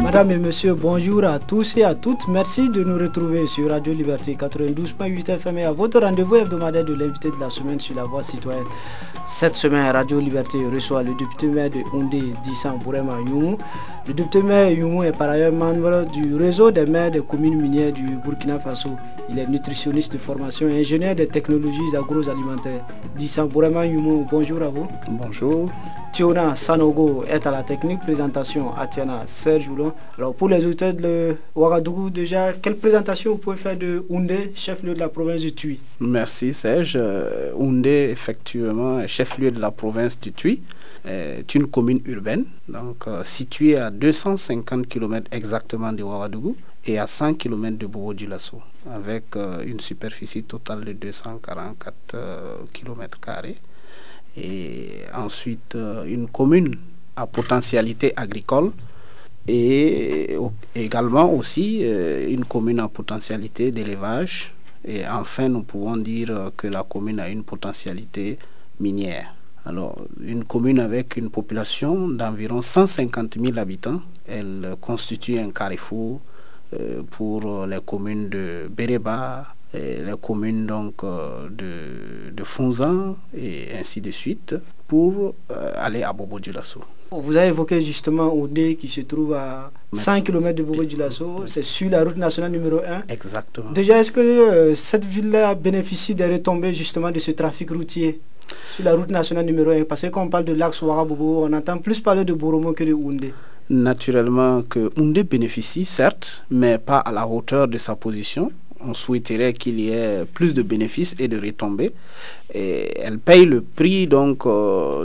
Madame et monsieur, bonjour à tous et à toutes. Merci de nous retrouver sur Radio Liberté 92.8 FM et à votre rendez-vous hebdomadaire de l'invité de la semaine sur la voie citoyenne. Cette semaine, Radio Liberté reçoit le député maire de Houndé, Dissam Bourema Youmou. Le député maire Youmou est par ailleurs membre du réseau des maires des communes minières du Burkina Faso. Il est nutritionniste de formation et ingénieur des technologies agroalimentaires. Dissam Bourema Youmou, bonjour à vous. Bonjour. Tiona Sanogo est à la technique, présentation Atiana Serge Joulon. Alors pour les auteurs de Ouagadougou, déjà, quelle présentation vous pouvez faire de Houndé, chef-lieu de la province du Tuy? Merci Serge. Houndé, effectivement, est chef-lieu de la province du Tuy. Est une commune urbaine, donc située à 250 km exactement de Ouagadougou et à 100 km de Bobo-Dioulasso, avec une superficie totale de 244 km². Et ensuite une commune à potentialité agricole et également aussi une commune à potentialité d'élevage. Et enfin, nous pouvons dire que la commune a une potentialité minière. Alors, une commune avec une population d'environ 150 000 habitants, elle constitue un carrefour pour les communes de Béréba, et les communes donc de Fonzan et ainsi de suite pour aller à Bobo-Dioulasso. Vous avez évoqué justement Houndé qui se trouve à 100 km de Bobo-Dioulasso, c'est sur la route nationale numéro 1. Exactement. Déjà, est-ce que cette ville-là bénéficie des retombées justement de ce trafic routier sur la route nationale numéro 1? Parce que quand on parle de l'axe Ouagabougou, on entend plus parler de Boromo que de Houndé. Naturellement que Houndé bénéficie, certes, mais pas à la hauteur de sa position. On souhaiterait qu'il y ait plus de bénéfices et de retombées. Et elle paye le prix donc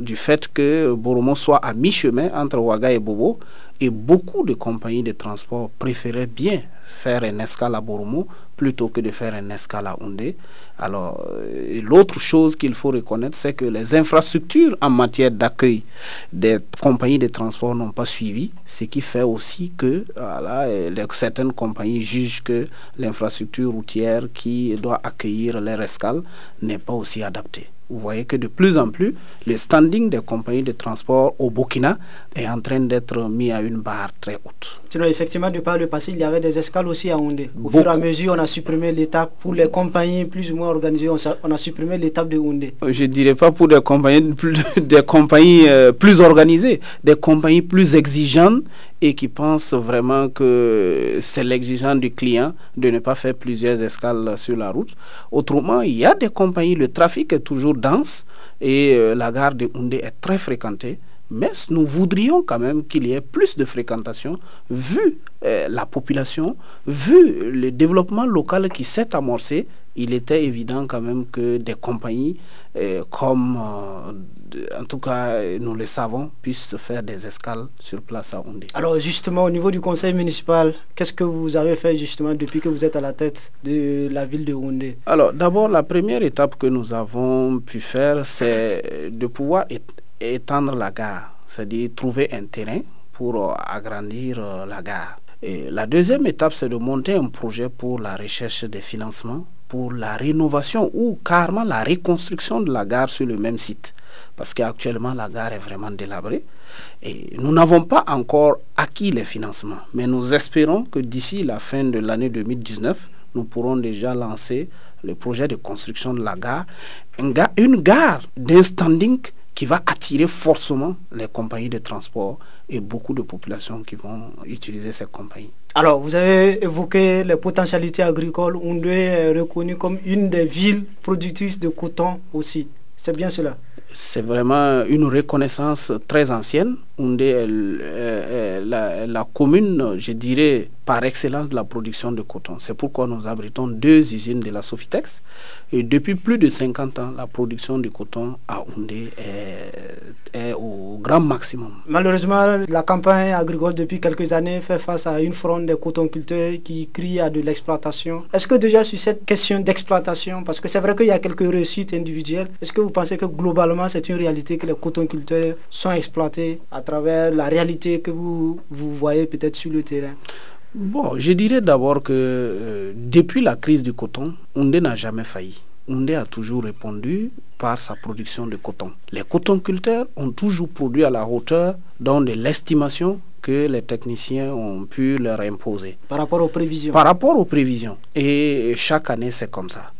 du fait que Boromo soit à mi-chemin entre Ouaga et Bobo. Et beaucoup de compagnies de transport préféraient bien faire une escale à Boromo plutôt que de faire une escale à Houndé. Alors, l'autre chose qu'il faut reconnaître, c'est que les infrastructures en matière d'accueil des compagnies de transport n'ont pas suivi, ce qui fait aussi que certaines compagnies jugent que l'infrastructure routière qui doit accueillir les escales n'est pas aussi adaptée. Vous voyez que de plus en plus, le standing des compagnies de transport au Burkina est en train d'être mis à une barre très haute. Sinon, effectivement, de par le passé, il y avait des escales aussi à Houndé. Au fur et à mesure, on a supprimé l'étape. Pour les compagnies plus ou moins organisées, on a supprimé l'étape de Houndé. Je ne dirais pas pour des compagnies plus organisées, des compagnies plus exigeantes et qui pensent vraiment que c'est l'exigence du client de ne pas faire plusieurs escales sur la route. Autrement, il y a des compagnies, le trafic est toujours dense et la gare de Houndé est très fréquentée. Mais nous voudrions quand même qu'il y ait plus de fréquentation, vu la population, vu le développement local qui s'est amorcé. Il était évident quand même que des compagnies comme, en tout cas nous le savons, puissent faire des escales sur place à Houndé. Alors justement, au niveau du conseil municipal, qu'est-ce que vous avez fait justement depuis que vous êtes à la tête de la ville de Houndé? Alors d'abord, la première étape que nous avons pu faire, c'est de pouvoir étendre la gare, c'est-à-dire trouver un terrain pour agrandir la gare. Et la deuxième étape, c'est de monter un projet pour la recherche des financements, pour la rénovation ou carrément la reconstruction de la gare sur le même site. Parce qu'actuellement, la gare est vraiment délabrée. Et nous n'avons pas encore acquis les financements. Mais nous espérons que d'ici la fin de l'année 2019, nous pourrons déjà lancer le projet de construction de la gare. Une gare d'un standing qui va attirer forcément les compagnies de transport et beaucoup de populations qui vont utiliser ces compagnies. Alors, vous avez évoqué les potentialités agricoles. Houndé est reconnu comme une des villes productrices de coton aussi. C'est bien cela? C'est vraiment une reconnaissance très ancienne. Houndé est la commune, je dirais, par excellence de la production de coton. C'est pourquoi nous abritons 2 usines de la Sofitex. Et depuis plus de 50 ans, la production de coton à Houndé est au grand maximum. Malheureusement, la campagne agricole depuis quelques années fait face à une fronde des cotonculteurs qui crie à de l'exploitation. Est-ce que déjà sur cette question d'exploitation, parce que c'est vrai qu'il y a quelques réussites individuelles, est-ce que vous pensez que globalement c'est une réalité que les cotonculteurs sont exploités à travers la réalité que vous voyez peut-être sur le terrain? Bon, je dirais d'abord que depuis la crise du coton, Houndé n'a jamais failli. Houndé a toujours répondu par sa production de coton. Les cotonculteurs ont toujours produit à la hauteur de l'estimation que les techniciens ont pu leur imposer. Par rapport aux prévisions. Par rapport aux prévisions. Et chaque année, c'est comme ça.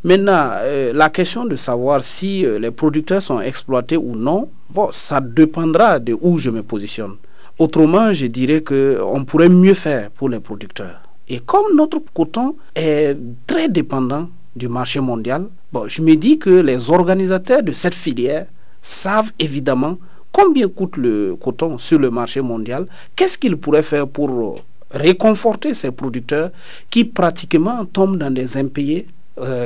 Maintenant, la question de savoir si les producteurs sont exploités ou non, bon, ça dépendra de où je me positionne. Autrement, je dirais qu'on pourrait mieux faire pour les producteurs. Et comme notre coton est très dépendant du marché mondial, bon, je me dis que les organisateurs de cette filière savent évidemment combien coûte le coton sur le marché mondial, qu'est-ce qu'ils pourraient faire pour réconforter ces producteurs qui pratiquement tombent dans des impayés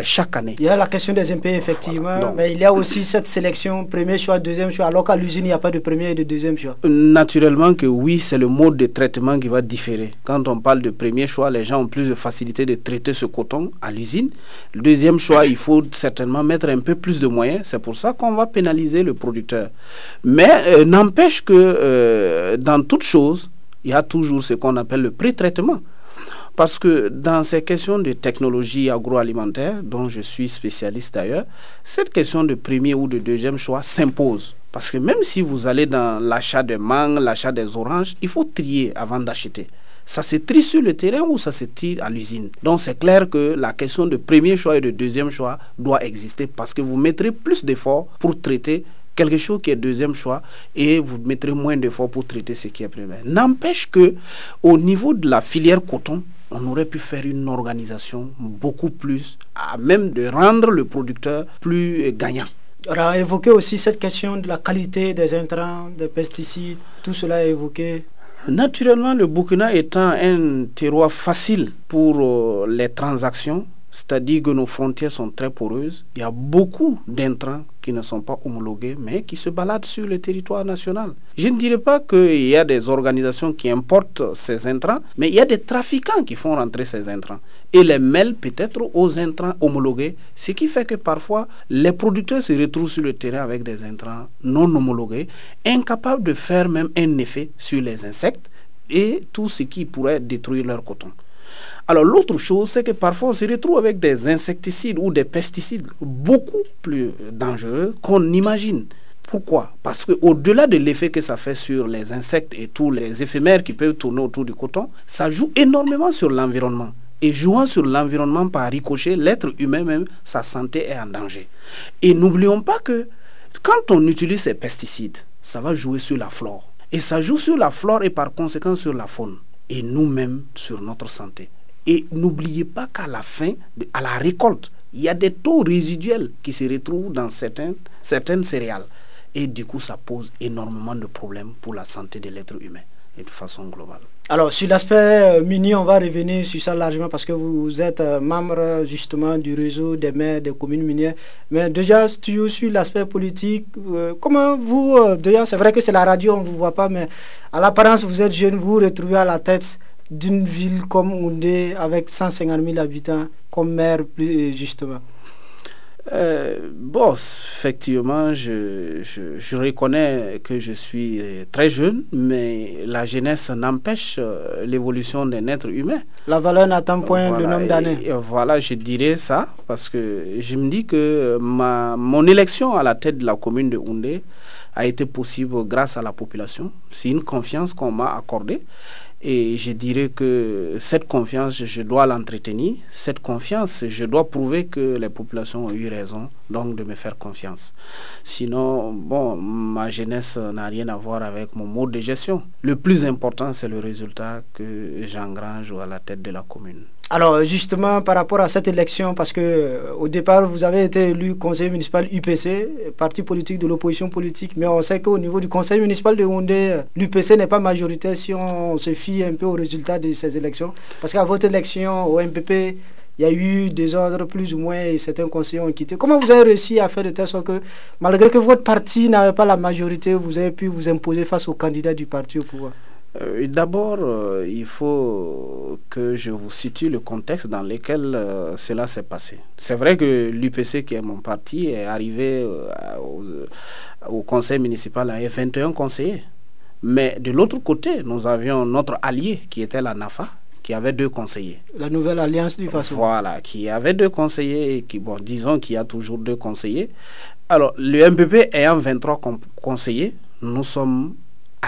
chaque année. Il y a la question des impayés, effectivement, mais il y a aussi cette sélection, premier choix, deuxième choix, alors qu'à l'usine, il n'y a pas de premier et de deuxième choix. Naturellement que oui, c'est le mode de traitement qui va différer. Quand on parle de premier choix, les gens ont plus de facilité de traiter ce coton à l'usine. Le deuxième choix, il faut certainement mettre un peu plus de moyens. C'est pour ça qu'on va pénaliser le producteur. Mais n'empêche que dans toute chose, il y a toujours ce qu'on appelle le pré-traitement. Parce que dans ces questions de technologie agroalimentaire, dont je suis spécialiste d'ailleurs, cette question de premier ou de deuxième choix s'impose. Parce que même si vous allez dans l'achat des mangues, l'achat des oranges, il faut trier avant d'acheter. Ça se trie sur le terrain ou ça se trie à l'usine. Donc c'est clair que la question de premier choix et de deuxième choix doit exister parce que vous mettrez plus d'efforts pour traiter quelque chose qui est deuxième choix et vous mettrez moins d'efforts pour traiter ce qui est premier. N'empêche que au niveau de la filière coton, on aurait pu faire une organisation beaucoup plus, à même de rendre le producteur plus gagnant. On a évoqué aussi cette question de la qualité des intrants, des pesticides, tout cela est évoqué. Naturellement, le Burkina étant un terroir facile pour les transactions, c'est-à-dire que nos frontières sont très poreuses, il y a beaucoup d'intrants qui ne sont pas homologués, mais qui se baladent sur le territoire national. Je ne dirais pas qu'il y a des organisations qui importent ces intrants, mais il y a des trafiquants qui font rentrer ces intrants et les mêlent peut-être aux intrants homologués, ce qui fait que parfois les producteurs se retrouvent sur le terrain avec des intrants non homologués, incapables de faire même un effet sur les insectes et tout ce qui pourrait détruire leur coton. Alors l'autre chose, c'est que parfois on se retrouve avec des insecticides ou des pesticides beaucoup plus dangereux qu'on imagine. Pourquoi? Parce qu'au-delà de l'effet que ça fait sur les insectes et tous les éphémères qui peuvent tourner autour du coton, ça joue énormément sur l'environnement. Et jouant sur l'environnement par ricochet, l'être humain même, sa santé est en danger. Et n'oublions pas que quand on utilise ces pesticides, ça va jouer sur la flore. Et ça joue sur la flore et par conséquent sur la faune. Et nous-mêmes sur notre santé. Et n'oubliez pas qu'à la fin, à la récolte, il y a des taux résiduels qui se retrouvent dans certaines céréales. Et du coup, ça pose énormément de problèmes pour la santé de l'être humain et de façon globale. Alors, sur l'aspect minier, on va revenir sur ça largement parce que vous êtes membre justement du réseau des maires des communes minières. Mais déjà, sur l'aspect politique, comment vous, déjà, c'est vrai que c'est la radio, on ne vous voit pas, mais à l'apparence, vous êtes jeune, vous vous retrouvez à la tête d'une ville comme Houndé avec 150 000 habitants comme maire plus justement. Bon, effectivement, je reconnais que je suis très jeune, mais la jeunesse n'empêche l'évolution d'un être humain. La valeur n'attend point le nombre d'années. Voilà, je dirais ça, parce que je me dis que mon élection à la tête de la commune de Houndé a été possible grâce à la population. C'est une confiance qu'on m'a accordée. Et je dirais que cette confiance, je dois l'entretenir. Cette confiance, je dois prouver que les populations ont eu raison, donc de me faire confiance. Sinon, bon, ma jeunesse n'a rien à voir avec mon mode de gestion. Le plus important, c'est le résultat que j'engrange à la tête de la commune. Alors justement par rapport à cette élection, parce que au départ vous avez été élu conseiller municipal UPC, parti politique de l'opposition politique, mais on sait qu'au niveau du conseil municipal de Houndé, l'UPC n'est pas majoritaire si on se fie un peu aux résultats de ces élections. Parce qu'à votre élection au MPP, il y a eu des ordres plus ou moins et certains conseillers ont quitté. Comment vous avez réussi à faire de telle sorte que, malgré que votre parti n'avait pas la majorité, vous avez pu vous imposer face aux candidats du parti au pouvoir? D'abord, il faut que je vous situe le contexte dans lequel cela s'est passé. C'est vrai que l'UPC, qui est mon parti, est arrivé au conseil municipal avec 21 conseillers. Mais de l'autre côté, nous avions notre allié qui était la NAFA, qui avait 2 conseillers. La nouvelle alliance du Faso. Voilà, qui avait 2 conseillers et qui, bon, disons qu'il y a toujours 2 conseillers. Alors, le MPP ayant 23 conseillers, nous sommes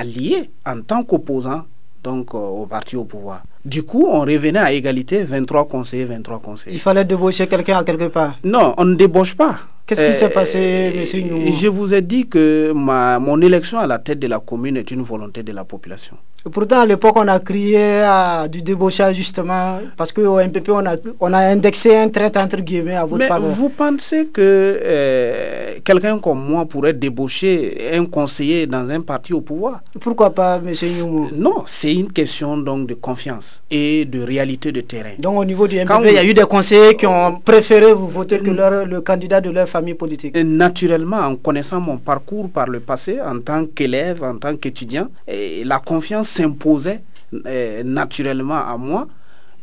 alliés en tant qu'opposants donc au parti au pouvoir. Du coup, on revenait à égalité, 23 conseillers, 23 conseillers. Il fallait débaucher quelqu'un à quelque part. Non, on ne débauche pas. Qu'est-ce qui s'est passé, M. Noumou? Je vous ai dit que mon élection à la tête de la commune est une volonté de la population. Et pourtant, à l'époque, on a crié à du débauchage, justement, parce qu'au MPP, on a indexé un trait, entre guillemets, à votre faveur. Mais vous pensez que quelqu'un comme moi pourrait débaucher un conseiller dans un parti au pouvoir? Pourquoi pas, M. Noumou? Non, c'est une question donc de confiance et de réalité de terrain. Donc, au niveau du MPP, il y a eu des conseillers qui ont préféré vous voter que le candidat de leur famille politique. Naturellement, en connaissant mon parcours par le passé, en tant qu'élève, en tant qu'étudiant, la confiance s'imposait naturellement à moi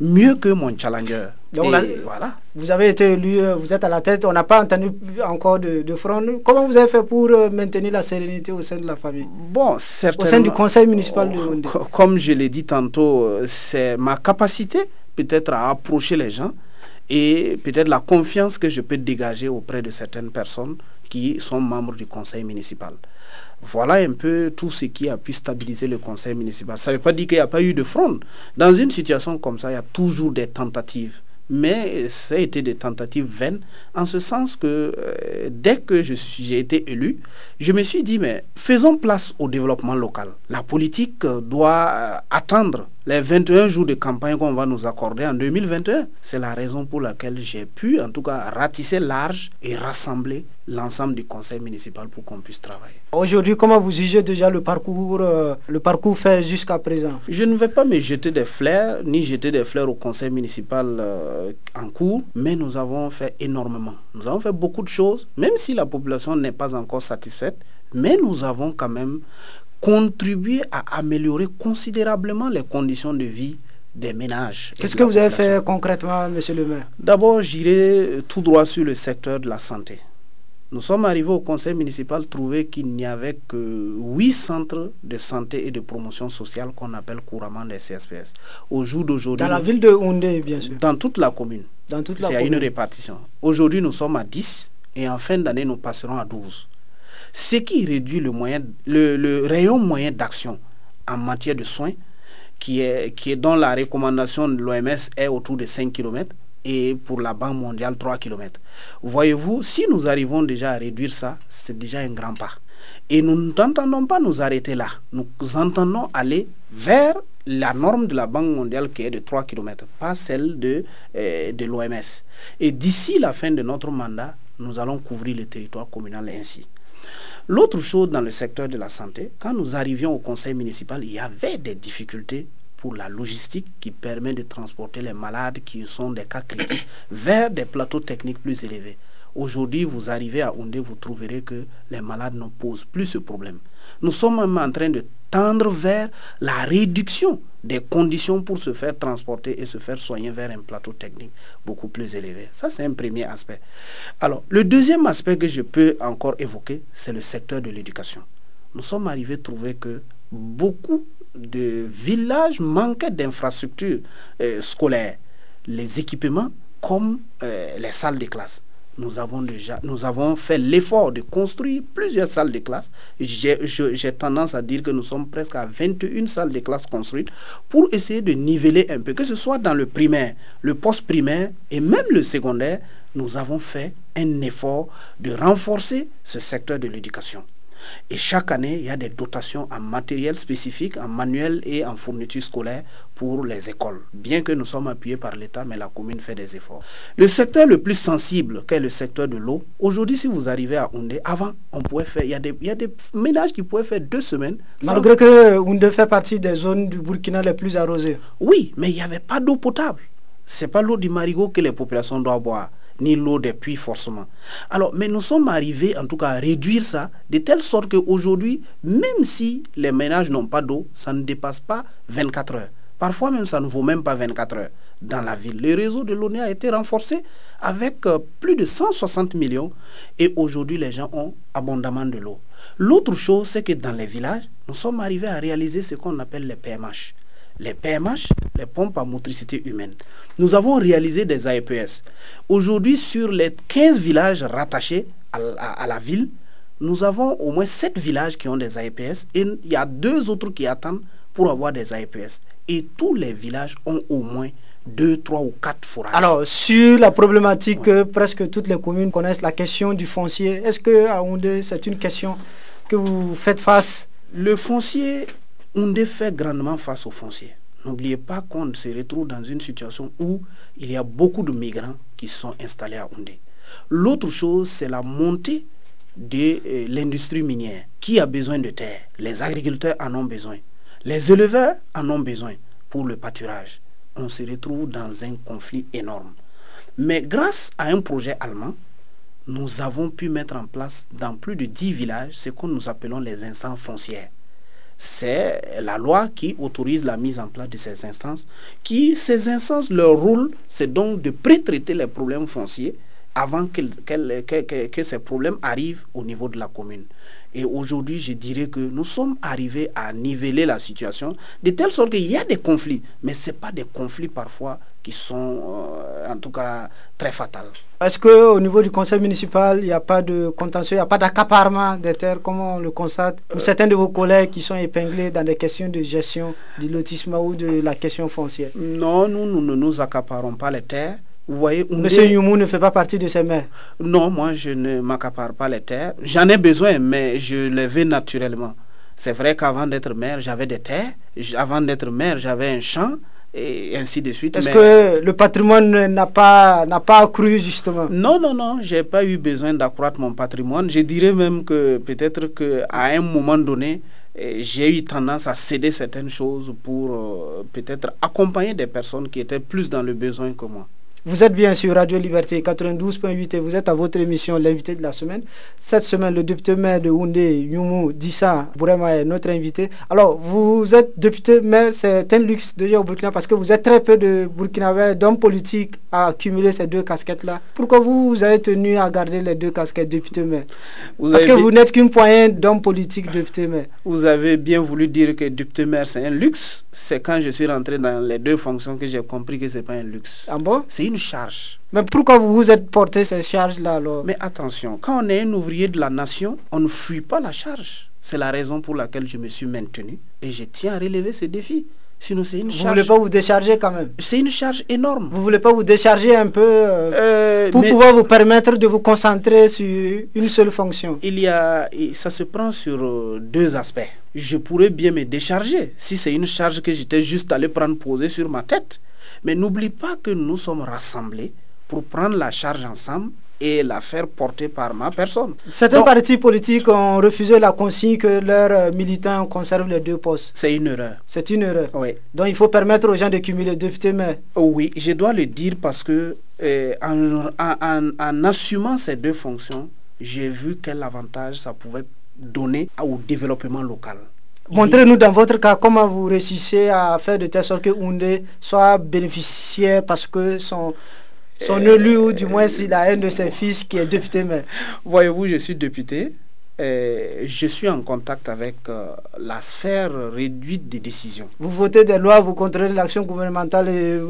mieux que mon challenger. Donc là, voilà. Vous avez été élu, vous êtes à la tête, on n'a pas entendu encore de front. Comment vous avez fait pour maintenir la sérénité au sein de la famille? Bon, certainement. Au sein du conseil municipal de Yaoundé. Comme je l'ai dit tantôt, c'est ma capacité peut-être à approcher les gens et peut-être la confiance que je peux dégager auprès de certaines personnes qui sont membres du conseil municipal. Voilà un peu tout ce qui a pu stabiliser le conseil municipal. Ça ne veut pas dire qu'il n'y a pas eu de fronde. Dans une situation comme ça, il y a toujours des tentatives. Mais ça a été des tentatives vaines, en ce sens que dès que j'ai été élu, je me suis dit, mais faisons place au développement local. La politique doit attendre les 21 jours de campagne qu'on va nous accorder en 2021. C'est la raison pour laquelle j'ai pu, en tout cas, ratisser large et rassembler l'ensemble du conseil municipal pour qu'on puisse travailler. Aujourd'hui, comment vous jugez déjà le parcours fait jusqu'à présent? Je ne vais pas me jeter des fleurs, ni jeter des fleurs au conseil municipal en cours, mais nous avons fait énormément. Nous avons fait beaucoup de choses, même si la population n'est pas encore satisfaite, mais nous avons quand même contribué à améliorer considérablement les conditions de vie des ménages. Qu'est-ce que vous avez fait concrètement, monsieur le maire? D'abord, j'irai tout droit sur le secteur de la santé. Nous sommes arrivés au conseil municipal, trouver qu'il n'y avait que 8 centres de santé et de promotion sociale qu'on appelle couramment des CSPS. Au jour d'aujourd'hui... Dans la ville de Yaoundé, bien sûr. Dans toute la commune. Dans toute la commune. C'est une répartition. Aujourd'hui, nous sommes à 10 et en fin d'année, nous passerons à 12. Ce qui réduit le rayon moyen d'action en matière de soins, qui est dans la recommandation de l'OMS est autour de 5 km. Et pour la Banque mondiale, 3 km. Voyez-vous, si nous arrivons déjà à réduire ça, c'est déjà un grand pas. Et nous n'entendons pas nous arrêter là. Nous entendons aller vers la norme de la Banque mondiale qui est de 3 km, pas celle de l'OMS. Et d'ici la fin de notre mandat, nous allons couvrir le territoire communal ainsi. L'autre chose dans le secteur de la santé, quand nous arrivions au conseil municipal, il y avait des difficultés pour la logistique qui permet de transporter les malades qui sont des cas critiques vers des plateaux techniques plus élevés. Aujourd'hui, vous arrivez à Yaoundé, vous trouverez que les malades ne posent plus ce problème. Nous sommes même en train de tendre vers la réduction des conditions pour se faire transporter et se faire soigner vers un plateau technique beaucoup plus élevé. Ça, c'est un premier aspect. Alors, le deuxième aspect que je peux encore évoquer, c'est le secteur de l'éducation. Nous sommes arrivés à trouver que beaucoup de villages manquaient d'infrastructures scolaires, les équipements comme les salles de classe. Nous avons fait l'effort de construire plusieurs salles de classe. J'ai tendance à dire que nous sommes presque à 21 salles de classe construites pour essayer de niveler un peu, que ce soit dans le primaire, le post-primaire et même le secondaire. Nous avons fait un effort de renforcer ce secteur de l'éducation. Et chaque année, il y a des dotations en matériel spécifique, en manuel et en fourniture scolaire pour les écoles. Bien que nous sommes appuyés par l'État, mais la commune fait des efforts. Le secteur le plus sensible, qu'est le secteur de l'eau, aujourd'hui, si vous arrivez à Yaoundé, avant, on pouvait faire, il y a des ménages qui pouvaient faire 2 semaines. Malgré que Yaoundé fait partie des zones du Burkina les plus arrosées. Oui, mais il n'y avait pas d'eau potable. Ce n'est pas l'eau du marigot que les populations doivent boire, ni l'eau des puits forcément. Alors, mais nous sommes arrivés en tout cas à réduire ça de telle sorte qu'aujourd'hui, même si les ménages n'ont pas d'eau, ça ne dépasse pas 24 heures. Parfois même, ça ne vaut même pas 24 heures dans la ville. Le réseau de l'ONU a été renforcé avec plus de 160 millions et aujourd'hui, les gens ont abondamment de l'eau. L'autre chose, c'est que dans les villages, nous sommes arrivés à réaliser ce qu'on appelle les PMH. Les PMH, les pompes à motricité humaine. Nous avons réalisé des AEPS. Aujourd'hui, sur les 15 villages rattachés à la ville, nous avons au moins 7 villages qui ont des AEPS et il y a 2 autres qui attendent pour avoir des AEPS. Et tous les villages ont au moins 2, 3 ou 4 forages. Alors, sur la problématique, presque toutes les communes connaissent la question du foncier. Est-ce qu'à Houndé, c'est une question que vous faites face? Le foncier, Houndé fait grandement face au foncier. N'oubliez pas qu'on se retrouve dans une situation où il y a beaucoup de migrants qui sont installés à Houndé. L'autre chose, c'est la montée de l'industrie minière qui a besoin de terre. Les agriculteurs en ont besoin. Les éleveurs en ont besoin pour le pâturage. On se retrouve dans un conflit énorme. Mais grâce à un projet allemand, nous avons pu mettre en place dans plus de 10 villages ce que nous appelons les instances foncières. C'est la loi qui autorise la mise en place de ces instances. Ces instances, leur rôle, c'est donc de pré-traiter les problèmes fonciers avant que ces problèmes arrivent au niveau de la commune. Et aujourd'hui, je dirais que nous sommes arrivés à niveler la situation de telle sorte qu'il y a des conflits, mais ce n'est pas des conflits parfois qui sont en tout cas très fatals. Est-ce qu'au niveau du conseil municipal, il n'y a pas de contentieux, il n'y a pas d'accaparement des terres, comme on le constate, ou certains de vos collègues qui sont épinglés dans des questions de gestion du lotissement ou de la question foncière? Non, nous ne nous accaparons pas les terres. Vous voyez, Monsieur Youmou ne fait pas partie de ces maires? Non, moi je ne m'accapare pas les terres. J'en ai besoin, mais je les veux naturellement. C'est vrai qu'avant d'être maire, j'avais des terres. Avant d'être maire, j'avais un champ, et ainsi de suite. Est-ce que le patrimoine n'a pas accru, justement? Non, je n'ai pas eu besoin d'accroître mon patrimoine. Je dirais même que peut-être qu'à un moment donné, j'ai eu tendance à céder certaines choses pour peut-être accompagner des personnes qui étaient plus dans le besoin que moi. Vous êtes bien sur Radio Liberté 92.8 et vous êtes à votre émission L'invité de la semaine. Cette semaine, le député maire de Houndé, Youmou Dissa Bourema, est notre invité. Alors, vous êtes député maire, c'est un luxe déjà au Burkina parce que vous êtes très peu de Burkinabés, d'hommes politiques à accumuler ces 2 casquettes-là. Pourquoi vous avez tenu à garder les 2 casquettes député maire? Parce que vous n'êtes qu'une poignée d'hommes politiques député maire. Vous avez bien voulu dire que député maire c'est un luxe. C'est quand je suis rentré dans les 2 fonctions que j'ai compris que ce n'est pas un luxe. Ah bon? C'est une charge. Mais pourquoi vous vous êtes porté ces charges-là alors? Mais attention, quand on est un ouvrier de la nation, on ne fuit pas la charge. C'est la raison pour laquelle je me suis maintenu et je tiens à relever ce défi. Sinon, c'est une charge. Vous ne voulez pas vous décharger quand même? C'est une charge énorme. Vous ne voulez pas vous décharger un peu pour pouvoir vous permettre de vous concentrer sur une seule fonction? Ça se prend sur 2 aspects. Je pourrais bien me décharger si c'est une charge que j'étais juste allé prendre posée sur ma tête. Mais n'oublie pas que nous sommes rassemblés pour prendre la charge ensemble et la faire porter par ma personne. Certains partis politiques ont refusé la consigne que leurs militants conservent les 2 postes. C'est une erreur. C'est une erreur. Oui. Donc il faut permettre aux gens de cumuler député maire. Oui, je dois le dire parce que en assumant ces 2 fonctions, j'ai vu quel avantage ça pouvait donner au développement local. Montrez-nous dans votre cas comment vous réussissez à faire de telle sorte que Houndé soit bénéficiaire parce que son élu, ou du moins il a un de ses fils qui est député maire. Voyez-vous, je suis député. Je suis en contact avec la sphère réduite des décisions. Vous votez des lois, vous contrôlez l'action gouvernementale et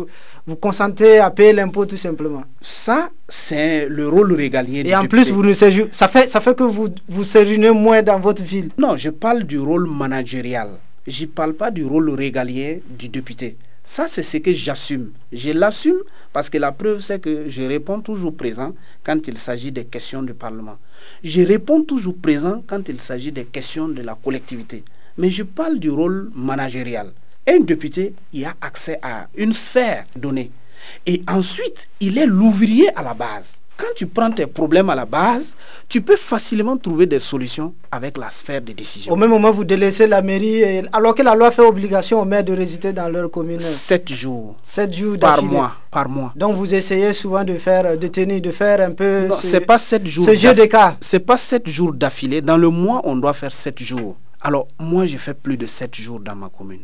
vous consentez à payer l'impôt tout simplement. Ça, c'est le rôle régalien. Et en plus, vous ne séjournez, ça fait que vous séjournez moins dans votre ville. Non, je parle du rôle managérial. Je ne parle pas du rôle régalien du député. Ça, c'est ce que j'assume. Je l'assume parce que la preuve, c'est que je réponds toujours présent quand il s'agit des questions du Parlement. Je réponds toujours présent quand il s'agit des questions de la collectivité. Mais je parle du rôle managérial. Un député, il a accès à une sphère donnée. Et ensuite, il est l'ouvrier à la base. Quand tu prends tes problèmes à la base, tu peux facilement trouver des solutions avec la sphère de décision. Au même moment, vous délaissez la mairie, alors que la loi fait obligation aux maires de résider dans leur commune. 7 jours. 7 jours par mois. Donc vous essayez souvent de faire un peu c'est pas 7 jours ce jeu d'écart. C'est pas 7 jours d'affilée. Dans le mois, on doit faire 7 jours. Alors, moi, j'ai fait plus de 7 jours dans ma commune.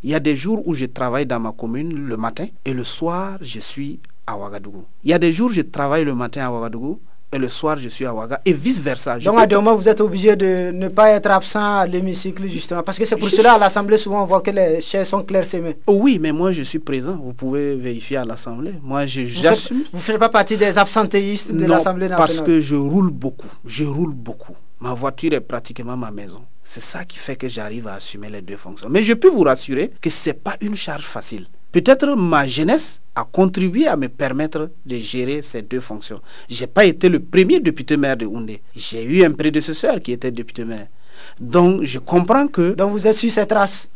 Il y a des jours où je travaille dans ma commune le matin et le soir, je suis à Ouagadougou. Il y a des jours où je travaille le matin à Ouagadougou et le soir, je suis à Ouaga et vice-versa. Donc, à des moments, vous êtes obligé de ne pas être absent à l'hémicycle, justement. Parce que c'est pour cela, à l'Assemblée, souvent, on voit que les chaises sont clairsemées. Oui, mais moi, je suis présent. Vous pouvez vérifier à l'Assemblée. Moi, j'assume. Vous ne faites pas partie des absentéistes de l'Assemblée nationale? Parce que je roule beaucoup. Je roule beaucoup. Ma voiture est pratiquement ma maison. C'est ça qui fait que j'arrive à assumer les deux fonctions. Mais je peux vous rassurer que ce n'est pas une charge facile. Peut-être ma jeunesse a contribué à me permettre de gérer ces deux fonctions. Je n'ai pas été le premier député maire de Houndé. J'ai eu un prédécesseur qui était député maire. Donc, je comprends que... Donc, vous êtes sur cette trace?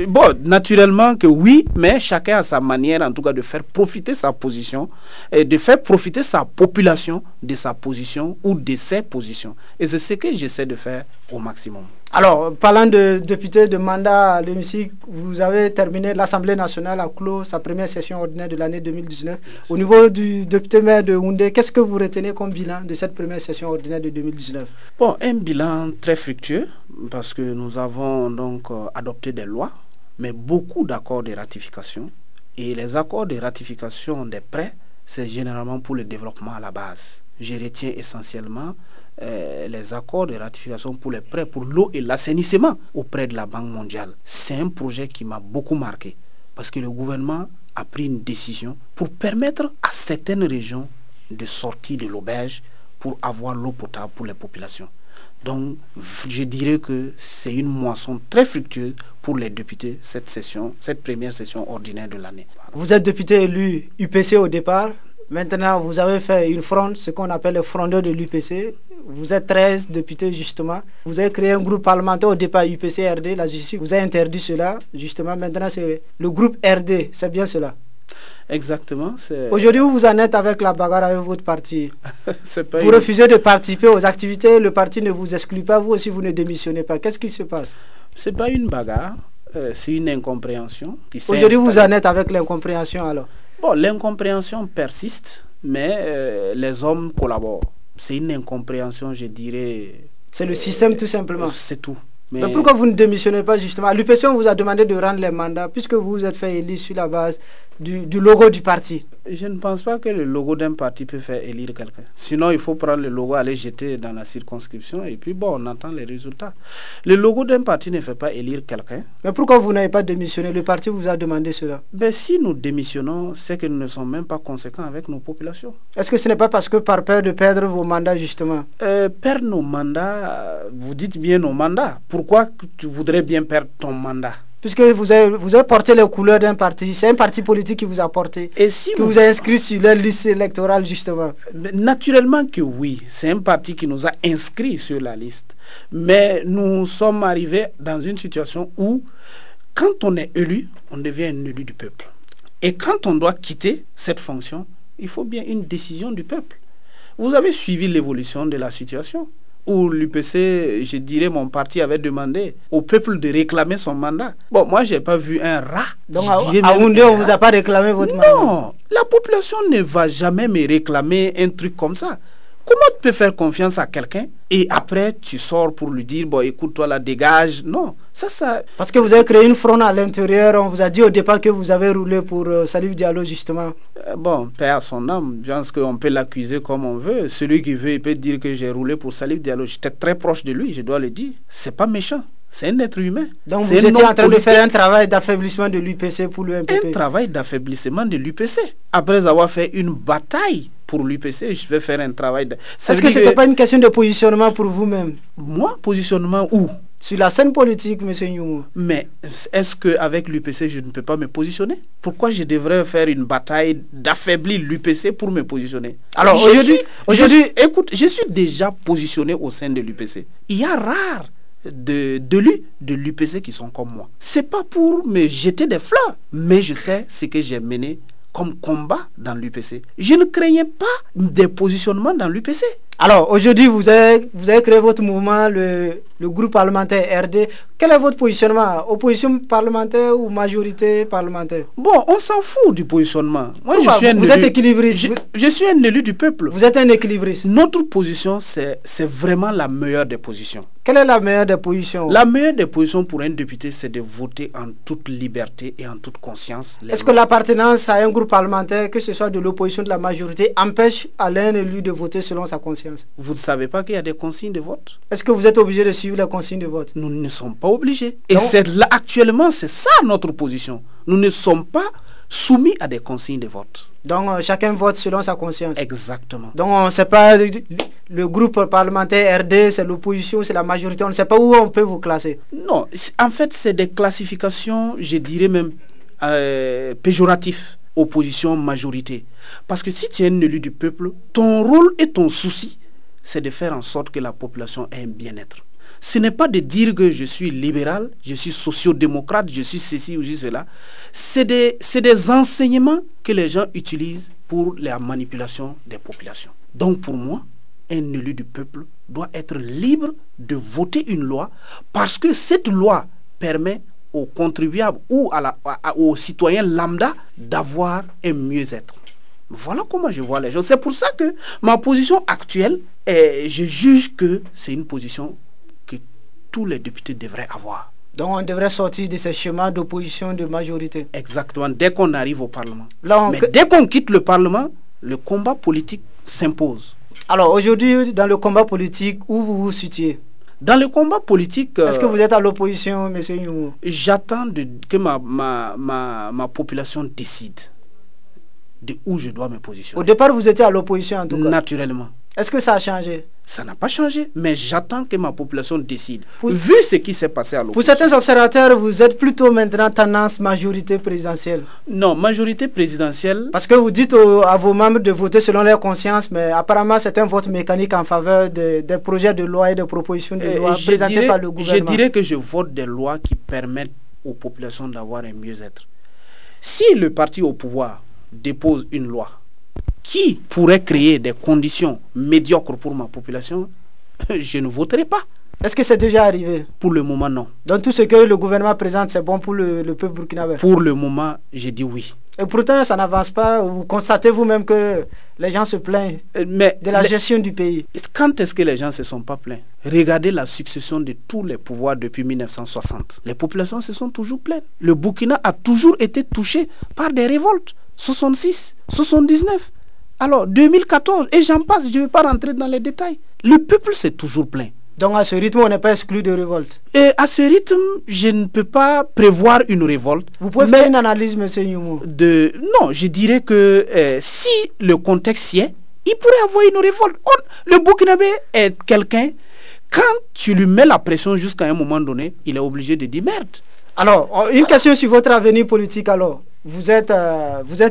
Bon, naturellement que oui, mais chacun a sa manière, en tout cas, de faire profiter sa position et de faire profiter sa population de sa position ou de ses positions. Et c'est ce que j'essaie de faire au maximum. Alors, parlant de député de mandat à l'hémicycle, vous avez terminé, l'Assemblée nationale a clos sa première session ordinaire de l'année 2019. Au niveau du député maire de Houndé, qu'est-ce que vous retenez comme bilan de cette première session ordinaire de 2019? Bon, un bilan très fructueux parce que nous avons donc adopté des lois, mais beaucoup d'accords de ratification. Et les accords de ratification des prêts, c'est généralement pour le développement à la base. Je retiens essentiellement les accords de ratification pour les prêts pour l'eau et l'assainissement auprès de la Banque mondiale. C'est un projet qui m'a beaucoup marqué parce que le gouvernement a pris une décision pour permettre à certaines régions de sortir de l'auberge pour avoir l'eau potable pour les populations. Donc, je dirais que c'est une moisson très fructueuse pour les députés, cette première session ordinaire de l'année. Vous êtes député élu UPC au départ. Maintenant, vous avez fait une fronde, ce qu'on appelle le frondeur de l'UPC. Vous êtes 13 députés, justement. Vous avez créé un groupe parlementaire au départ UPC-RD. La justice vous a interdit cela, justement. Maintenant, c'est le groupe RD. C'est bien cela? Exactement. Aujourd'hui, vous en êtes avec la bagarre avec votre parti. Vous refusez de participer aux activités. Le parti ne vous exclut pas. Vous aussi, vous ne démissionnez pas. Qu'est-ce qui se passe? Ce n'est pas une bagarre. C'est une incompréhension. Aujourd'hui, vous en êtes avec l'incompréhension, alors? Bon, l'incompréhension persiste, mais les hommes collaborent. C'est une incompréhension, je dirais... C'est le système, tout simplement. C'est tout. Mais pourquoi vous ne démissionnez pas, justement? L'UPC, on vous a demandé de rendre les mandats, puisque vous vous êtes fait élire sur la base du logo du parti. Je ne pense pas que le logo d'un parti peut faire élire quelqu'un. Sinon, il faut prendre le logo, aller jeter dans la circonscription, et puis bon, on attend les résultats. Le logo d'un parti ne fait pas élire quelqu'un. Mais pourquoi vous n'avez pas démissionné? Le parti vous a demandé cela. Ben, si nous démissionnons, c'est que nous ne sommes même pas conséquents avec nos populations. Est-ce que ce n'est pas parce que par peur de perdre vos mandats, justement? Perdre nos mandats, vous dites bien nos mandats. Pourquoi tu voudrais bien perdre ton mandat? Puisque vous avez porté les couleurs d'un parti, c'est un parti politique qui vous a porté, et si qui vous a inscrit sur la liste électorale, justement. Naturellement que oui, c'est un parti qui nous a inscrits sur la liste. Mais nous sommes arrivés dans une situation où, quand on est élu, on devient un élu du peuple. Et quand on doit quitter cette fonction, il faut bien une décision du peuple. Vous avez suivi l'évolution de la situation où l'UPC, je dirais, mon parti avait demandé au peuple de réclamer son mandat. Bon, moi, je n'ai pas vu un rat. Donc, à Houndé, on ne vous a pas réclamé votre mandat? Non, la population ne va jamais me réclamer un truc comme ça. Comment tu peux faire confiance à quelqu'un et après tu sors pour lui dire, bon, écoute, toi, la dégage? Non, ça... Parce que vous avez créé une fronde à l'intérieur, on vous a dit au départ que vous avez roulé pour Salif Diallo, justement. Bon, paix à son âme, je pense qu'on peut l'accuser comme on veut. Celui qui veut, il peut dire que j'ai roulé pour Salif Diallo. J'étais très proche de lui, je dois le dire. C'est pas méchant. C'est un être humain. Donc vous étiez en train de faire un travail d'affaiblissement de l'UPC pour l'UMPP? Un travail d'affaiblissement de l'UPC. Après avoir fait une bataille pour l'UPC, je vais faire un travail... Est-ce que ce n'était pas une question de positionnement pour vous-même? Moi, positionnement où? Sur la scène politique, M. Nyoumou. Mais est-ce qu'avec l'UPC, je ne peux pas me positionner? Pourquoi je devrais faire une bataille d'affaiblir l'UPC pour me positionner? Alors aujourd'hui, écoute, je suis déjà positionné au sein de l'UPC. Il y a rare d'élus de l'UPC qui sont comme moi. C'est pas pour me jeter des fleurs, mais je sais ce que j'ai mené comme combat dans l'UPC. Je ne craignais pas des positionnements dans l'UPC. Alors, aujourd'hui, vous avez créé votre mouvement, le groupe parlementaire RD. Quel est votre positionnement? Opposition parlementaire ou majorité parlementaire? Bon, on s'en fout du positionnement. Moi, vous êtes équilibriste. Je suis un élu du peuple. Vous êtes un équilibriste. Notre position, c'est vraiment la meilleure des positions. Quelle est la meilleure des positions? La meilleure des positions pour un député, c'est de voter en toute liberté et en toute conscience. Est-ce que l'appartenance à un groupe parlementaire, que ce soit de l'opposition ou de la majorité, empêche à l'un élu de voter selon sa conscience? Vous ne savez pas qu'il y a des consignes de vote? Est-ce que vous êtes obligé de suivre les consignes de vote? Nous ne sommes pas obligés. Et actuellement, c'est ça notre position. Nous ne sommes pas soumis à des consignes de vote. Donc chacun vote selon sa conscience. Exactement. Donc on ne sait pas, le groupe parlementaire RD, c'est l'opposition, c'est la majorité, on ne sait pas où on peut vous classer. Non, en fait, c'est des classifications, je dirais même péjoratives, opposition, majorité. Parce que si tu es un élu du peuple, ton rôle et ton souci, c'est de faire en sorte que la population ait un bien-être. Ce n'est pas de dire que je suis libéral, je suis social-démocrate, je suis ceci ou je suis cela. C'est des enseignements que les gens utilisent pour la manipulation des populations. Donc pour moi, un élu du peuple doit être libre de voter une loi parce que cette loi permet aux contribuables ou aux citoyens lambda d'avoir un mieux-être. Voilà comment je vois les choses. C'est pour ça que ma position actuelle, je juge que c'est une position que tous les députés devraient avoir. Donc on devrait sortir de ces schémas d'opposition de majorité. Exactement, dès qu'on arrive au Parlement. Là, mais dès qu'on quitte le Parlement, le combat politique s'impose. Alors aujourd'hui, dans le combat politique, où vous vous situez? Dans le combat politique... Est-ce que vous êtes à l'opposition, M. Youmou? J'attends que ma population décide de où je dois me positionner. Au départ, vous étiez à l'opposition en tout cas? Naturellement. Est-ce que ça a changé? Ça n'a pas changé, mais j'attends que ma population décide. Vu ce qui s'est passé à l'opposition. Pour certains observateurs, vous êtes plutôt maintenant tendance majorité présidentielle. Non, majorité présidentielle... Parce que vous dites à vos membres de voter selon leur conscience, mais apparemment c'est un vote mécanique en faveur des projets de loi et des propositions de loi présentés par le gouvernement. Je dirais que je vote des lois qui permettent aux populations d'avoir un mieux-être. Si le parti au pouvoir dépose une loi qui pourrait créer des conditions médiocres pour ma population, je ne voterai pas. Est-ce que c'est déjà arrivé? Pour le moment, non. Donc tout ce que le gouvernement présente, c'est bon pour le peuple burkinabé? Pour le moment, j'ai dit oui. Et pourtant, ça n'avance pas. Vous constatez vous-même que les gens se plaignent de la gestion du pays. Quand est-ce que les gens ne se sont pas plaints? Regardez la succession de tous les pouvoirs depuis 1960. Les populations se sont toujours plaintes. Le Burkina a toujours été touché par des révoltes. 66, 79. Alors, 2014, et j'en passe, je ne vais pas rentrer dans les détails. Le peuple s'est toujours plaint. Donc à ce rythme, on n'est pas exclu de révolte? Et à ce rythme, je ne peux pas prévoir une révolte. Vous pouvez faire une analyse, M. Youmou? Non, je dirais que si le contexte y est, il pourrait avoir une révolte. Le Burkinabé est quelqu'un, quand tu lui mets la pression jusqu'à un moment donné, il est obligé de dire merde. Alors, une question sur votre avenir politique alors. Vous êtes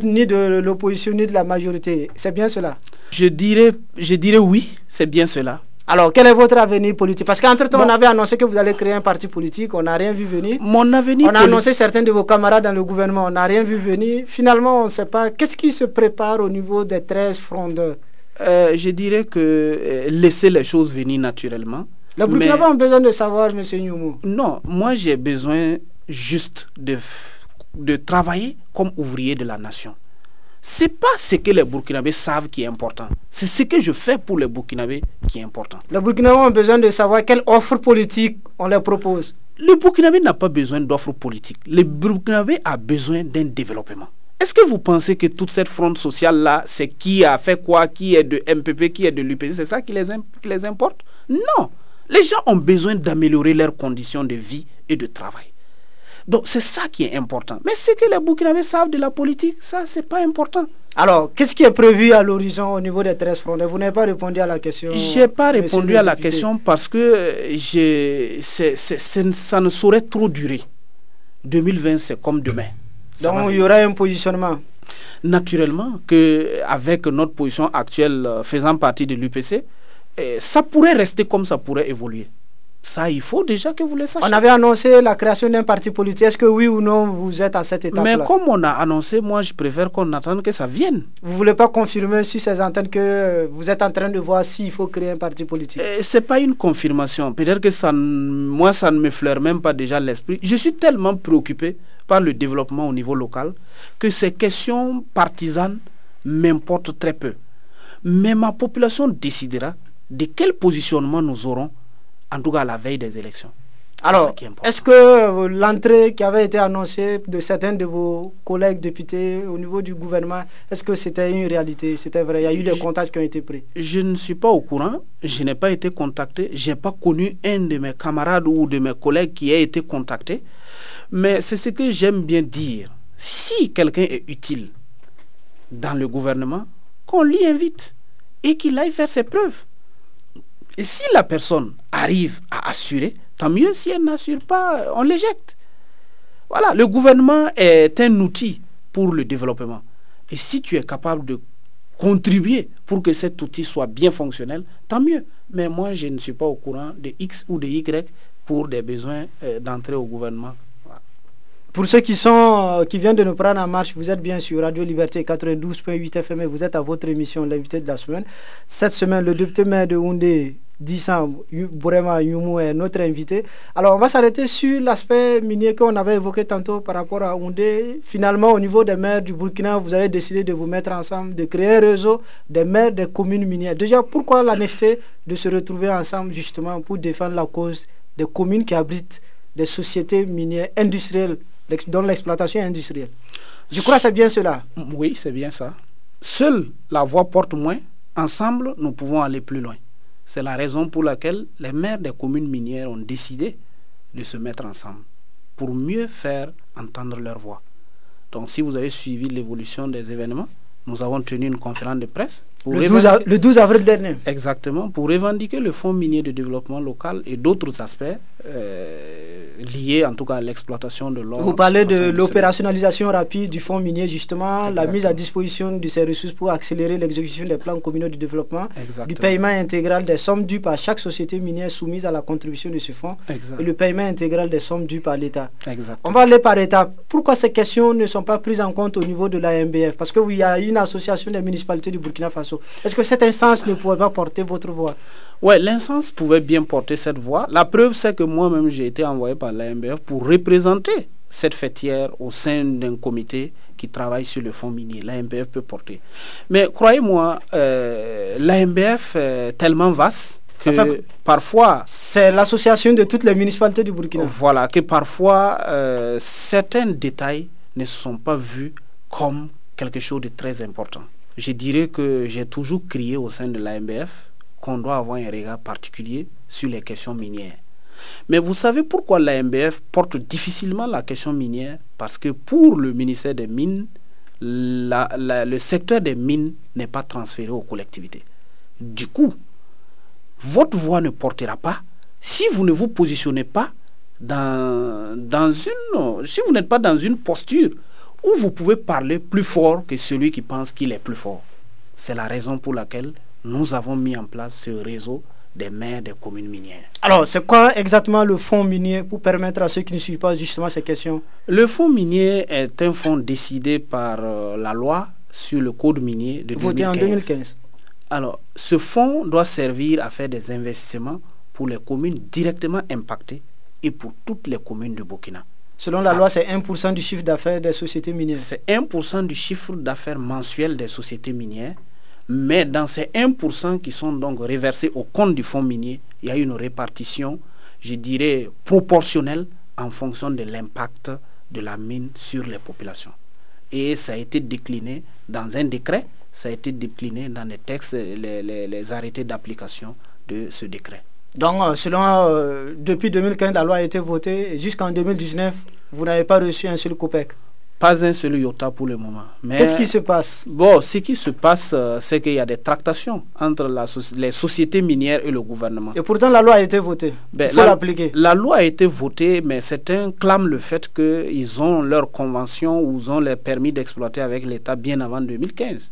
ni de l'opposition ni de la majorité, c'est bien cela? Je dirais oui, c'est bien cela. Alors, quel est votre avenir politique? Parce qu'entre-temps, on avait annoncé que vous allez créer un parti politique, on n'a rien vu venir. Mon avenir politique... On a annoncé certains de vos camarades dans le gouvernement, on n'a rien vu venir. Finalement, on ne sait pas. Qu'est-ce qui se prépare au niveau des 13 frondeurs? Je dirais que laisser les choses venir naturellement. Les Burkinabés ont besoin de savoir, M. Youmou. Non, moi j'ai besoin juste de travailler comme ouvrier de la nation. Ce n'est pas ce que les Burkinabés savent qui est important. C'est ce que je fais pour les Burkinabés qui est important. Les Burkinabés ont besoin de savoir quelle offre politique on leur propose. Le Burkinabé n'a pas besoin d'offre politique. Le Burkinabé a besoin d'un développement. Est-ce que vous pensez que toute cette fronde sociale-là, c'est qui a fait quoi, qui est de MPP, qui est de l'UPC, c'est ça qui les importe? Non. Les gens ont besoin d'améliorer leurs conditions de vie et de travail. Donc c'est ça qui est important. Mais ce que les Burkinabés savent de la politique, ça c'est pas important. Alors, qu'est-ce qui est prévu à l'horizon au niveau des 13 frondeurs? Vous n'avez pas répondu à la question. Je n'ai pas répondu à la question parce que ça ne saurait trop durer. 2020 c'est comme demain. Donc il y aura un positionnement. Naturellement qu'avec notre position actuelle faisant partie de l'UPC, ça pourrait rester comme ça pourrait évoluer. Ça, il faut déjà que vous le sachiez. On avait annoncé la création d'un parti politique. Est-ce que oui ou non, vous êtes à cette étape-là? Mais comme on a annoncé, moi, je préfère qu'on attende que ça vienne. Vous ne voulez pas confirmer sur ces antennes que vous êtes en train de voir s'il faut créer un parti politique? Ce n'est pas une confirmation. Peut-être que moi, ça ne me fleure même pas déjà l'esprit. Je suis tellement préoccupé par le développement au niveau local que ces questions partisanes m'importent très peu. Mais ma population décidera de quel positionnement nous aurons, en tout cas à la veille des élections. Alors, est-ce que l'entrée qui avait été annoncée de certains de vos collègues députés au niveau du gouvernement, est-ce que c'était une réalité? C'était vrai? Il y a eu des contacts qui ont été pris? Je ne suis pas au courant. Je n'ai pas été contacté. Je n'ai pas connu un de mes camarades ou de mes collègues qui a été contacté. Mais c'est ce que j'aime bien dire. si quelqu'un est utile dans le gouvernement, qu'on l'y invite et qu'il aille faire ses preuves. Et si la personne arrive à assurer, tant mieux. Si elle n'assure pas, on l'éjecte. Voilà, le gouvernement est un outil pour le développement. Et si tu es capable de contribuer pour que cet outil soit bien fonctionnel, tant mieux. Mais moi, je ne suis pas au courant de X ou de Y pour des besoins d'entrer au gouvernement. Voilà. Pour ceux qui viennent de nous prendre en marche, vous êtes bien sur Radio Liberté 92.8 FM et vous êtes à votre émission, l'invité de la semaine. Cette semaine, le député maire de Houndé, Dissam Bourema Youmou, est notre invité. Alors, on va s'arrêter sur l'aspect minier qu'on avait évoqué tantôt par rapport à Houndé. Finalement, au niveau des maires du Burkina, vous avez décidé de vous mettre ensemble, de créer un réseau des maires des communes minières. Déjà, pourquoi la nécessité de se retrouver ensemble justement pour défendre la cause des communes qui abritent des sociétés minières industrielles, dont l'exploitation est industrielle? Je crois que c'est bien cela. Oui, c'est bien ça. Seule la voix porte moins. Ensemble, nous pouvons aller plus loin. C'est la raison pour laquelle les maires des communes minières ont décidé de se mettre ensemble pour mieux faire entendre leur voix. Donc, si vous avez suivi l'évolution des événements, nous avons tenu une conférence de presse. Le 12 avril dernier. Exactement, pour revendiquer le Fonds minier de développement local et d'autres aspects liés en tout cas à l'exploitation de l'or. Vous parlez de l'opérationnalisation rapide du Fonds minier, justement, Exactement. La mise à disposition de ces ressources pour accélérer l'exécution des plans communaux de développement, Exactement. du paiement intégral des sommes dues par chaque société minière soumise à la contribution de ce fonds, Exact. et le paiement intégral des sommes dues par l'État. Exactement. On va aller par étapes. Pourquoi ces questions ne sont pas prises en compte au niveau de l'AMBF? Parce qu'il y a une association des municipalités du Burkina Faso. Est-ce que cette instance ne pourrait pas porter votre voix? Oui, l'instance pouvait bien porter cette voix. La preuve, c'est que moi-même, j'ai été envoyé par l'AMBF pour représenter cette fêtière au sein d'un comité qui travaille sur le fonds minier. L'AMBF peut porter. Mais croyez-moi, l'AMBF est tellement vaste que parfois... C'est l'association de toutes les municipalités du Burkina. Voilà, que parfois, certains détails ne sont pas vus comme quelque chose de très important. Je dirais que j'ai toujours crié au sein de l'AMBF qu'on doit avoir un regard particulier sur les questions minières. Mais vous savez pourquoi l'AMBF porte difficilement la question minière? Parce que pour le ministère des Mines, le secteur des mines n'est pas transféré aux collectivités. Du coup, votre voix ne portera pas si vous ne vous positionnez pas si vous n'êtes pas dans une posture où vous pouvez parler plus fort que celui qui pense qu'il est plus fort. C'est la raison pour laquelle nous avons mis en place ce réseau des maires des communes minières. Alors, c'est quoi exactement le fonds minier pour permettre à ceux qui ne suivent pas justement ces questions? Le fonds minier est un fonds décidé par la loi sur le code minier de 2015. Voté en 2015. Alors, ce fonds doit servir à faire des investissements pour les communes directement impactées et pour toutes les communes du Burkina. Selon la loi, c'est 1% du chiffre d'affaires des sociétés minières. C'est 1% du chiffre d'affaires mensuel des sociétés minières. Mais dans ces 1% qui sont donc reversés au compte du fonds minier, il y a une répartition, je dirais, proportionnelle en fonction de l'impact de la mine sur les populations. Et ça a été décliné dans un décret, ça a été décliné dans les textes, les arrêtés d'application de ce décret. Donc, depuis 2015, la loi a été votée. Jusqu'en 2019, vous n'avez pas reçu un seul copec? Pas un seul iota pour le moment. Qu'est-ce qui se passe? Bon, ce qui se passe, c'est qu'il y a des tractations entre les sociétés minières et le gouvernement. Et pourtant, la loi a été votée. Il faut l'appliquer. La loi a été votée, mais certains clament le fait qu'ils ont leur convention ou ils ont leur permis d'exploiter avec l'État bien avant 2015.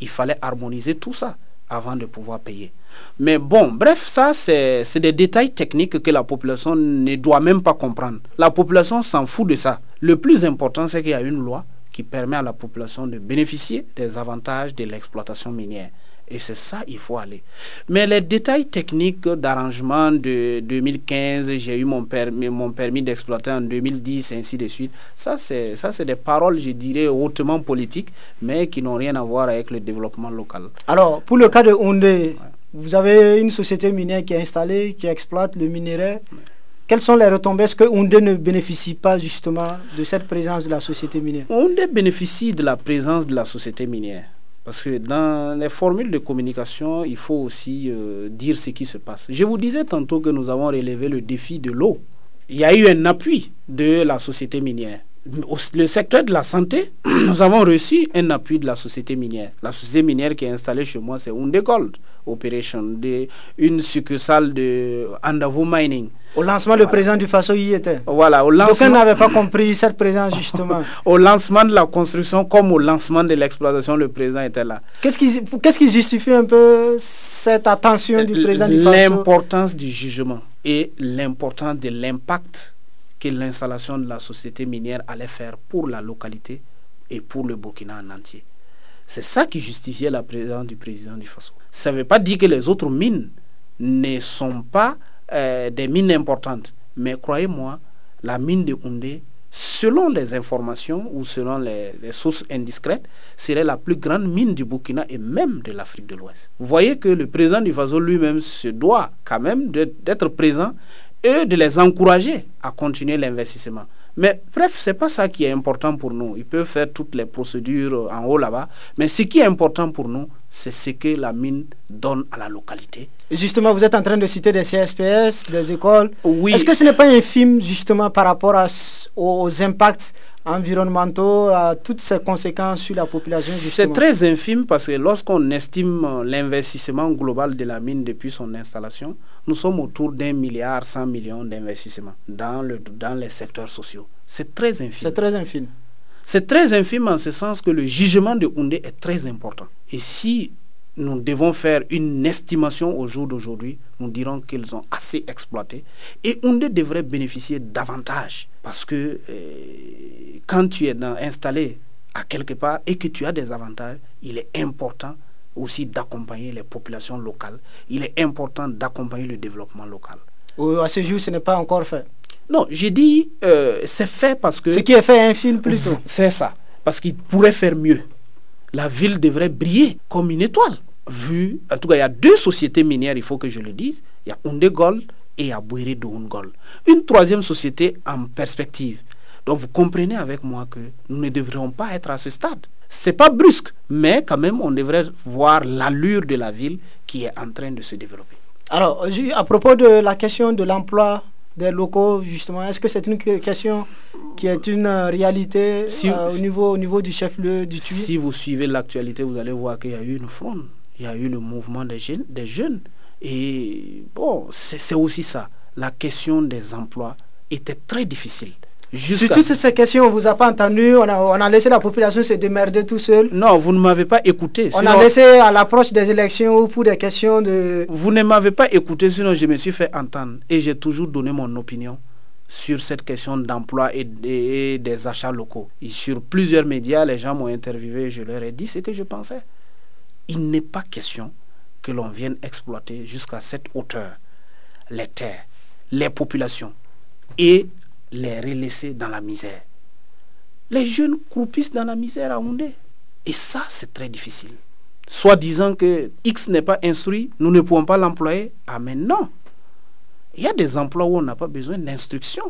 Il fallait harmoniser tout ça avant de pouvoir payer. Mais bon, bref, ça, c'est des détails techniques que la population ne doit même pas comprendre. La population s'en fout de ça. Le plus important, c'est qu'il y a une loi qui permet à la population de bénéficier des avantages de l'exploitation minière. Et c'est ça, il faut aller. Mais les détails techniques d'arrangement de 2015, j'ai eu mon permis d'exploiter en 2010, et ainsi de suite. Ça, c'est des paroles, je dirais, hautement politiques, mais qui n'ont rien à voir avec le développement local. Alors, pour le cas de Houndé, vous avez une société minière qui est installée, qui exploite le minerai. Quelles sont les retombées? Est-ce que Houndé ne bénéficie pas justement de cette présence de la société minière? Houndé bénéficie de la présence de la société minière. Parce que dans les formules de communication, il faut aussi dire ce qui se passe. Je vous disais tantôt que nous avons relevé le défi de l'eau. Il y a eu un appui de la société minière. Le secteur de la santé, nous avons reçu un appui de la société minière. La société minière qui est installée chez moi, c'est Oundé Gold Operation, une succursale de Andavo Mining. Au lancement, le président du Faso y était. Voilà, au lancement. D'aucuns n'avaient pas compris cette présence, justement. Au lancement de la construction, comme au lancement de l'exploitation, le président était là. Qu'est-ce qui justifie un peu cette attention du président du Faso? L'importance du jugement et l'importance de l'impact que l'installation de la société minière allait faire pour la localité et pour le Burkina en entier. C'est ça qui justifiait la présence du président du Faso. Ça ne veut pas dire que les autres mines ne sont pas des mines importantes. Mais croyez-moi, la mine de Oundé, selon les informations ou selon les sources indiscrètes, serait la plus grande mine du Burkina et même de l'Afrique de l'Ouest. Vous voyez que le président du Faso lui-même se doit quand même d'être présent et de les encourager à continuer l'investissement. Mais bref, ce n'est pas ça qui est important pour nous. Ils peuvent faire toutes les procédures en haut là-bas. Mais ce qui est important pour nous, c'est ce que la mine donne à la localité. Justement, vous êtes en train de citer des CSPS, des écoles. Oui. Est-ce que ce n'est pas infime, justement, par rapport aux impacts environnementaux, à toutes ces conséquences sur la population? C'est très infime parce que lorsqu'on estime l'investissement global de la mine depuis son installation, nous sommes autour d'1,1 milliard d'investissements dans les secteurs sociaux. C'est très infime. C'est très infime. C'est très infime en ce sens que le jugement de Oundé est très important. Et si nous devons faire une estimation au jour d'aujourd'hui, nous dirons qu'ils ont assez exploité. Et Oundé devrait bénéficier davantage. Parce que quand tu es installé à quelque part et que tu as des avantages, il est important aussi d'accompagner les populations locales. Il est important d'accompagner le développement local. À ce jour, ce n'est pas encore fait. Non, j'ai dit c'est fait parce que... Ce qui est fait est infime plutôt. C'est ça. Parce qu'il pourrait faire mieux. La ville devrait briller comme une étoile. En tout cas, il y a 2 sociétés minières, il faut que je le dise. Il y a Oundé Gold et il y a Bouéré Doun Gold. Une 3e société en perspective. Donc vous comprenez avec moi que nous ne devrions pas être à ce stade. Ce n'est pas brusque, mais quand même on devrait voir l'allure de la ville qui est en train de se développer. Alors, à propos de la question de l'emploi des locaux, justement, est-ce que c'est une question qui est une réalité au niveau du chef-lieu du TUI? Si vous suivez l'actualité, vous allez voir qu'il y a eu une fronde, il y a eu le mouvement des jeunes. Et bon, c'est aussi ça. La question des emplois était très difficile. Sur toutes ces questions, on ne vous a pas entendu, on a laissé la population se démerder tout seul. Non, vous ne m'avez pas écouté. On a laissé à l'approche des élections ou pour des questions de... Vous ne m'avez pas écouté, sinon je me suis fait entendre. Et j'ai toujours donné mon opinion sur cette question d'emploi et des achats locaux. Et sur plusieurs médias, les gens m'ont interviewé, je leur ai dit ce que je pensais. Il n'est pas question que l'on vienne exploiter jusqu'à cette hauteur les terres, les populations et les relaisser dans la misère. Les jeunes croupissent dans la misère à Oundé. Et ça, c'est très difficile. Soit disant que X n'est pas instruit, nous ne pouvons pas l'employer. Ah mais non. Il y a des emplois où on n'a pas besoin d'instruction.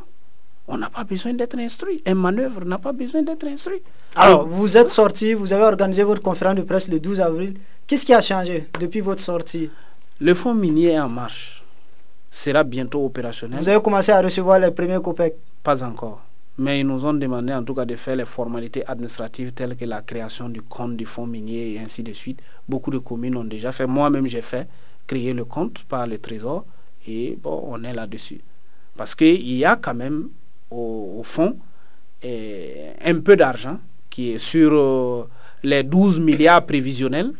On n'a pas besoin d'être instruit. Un manœuvre n'a pas besoin d'être instruit. Alors, vous êtes sorti, vous avez organisé votre conférence de presse le 12 avril. Qu'est-ce qui a changé depuis votre sortie? Le fonds minier est en marche. Sera bientôt opérationnel. Vous avez commencé à recevoir les premiers COPEC? Pas encore. Mais ils nous ont demandé en tout cas de faire les formalités administratives telles que la création du compte du fonds minier et ainsi de suite. Beaucoup de communes ont déjà fait. Moi-même, j'ai fait créer le compte par le Trésor et bon, on est là-dessus. Parce qu'il y a quand même au fond un peu d'argent qui est sur les 12 milliards prévisionnels.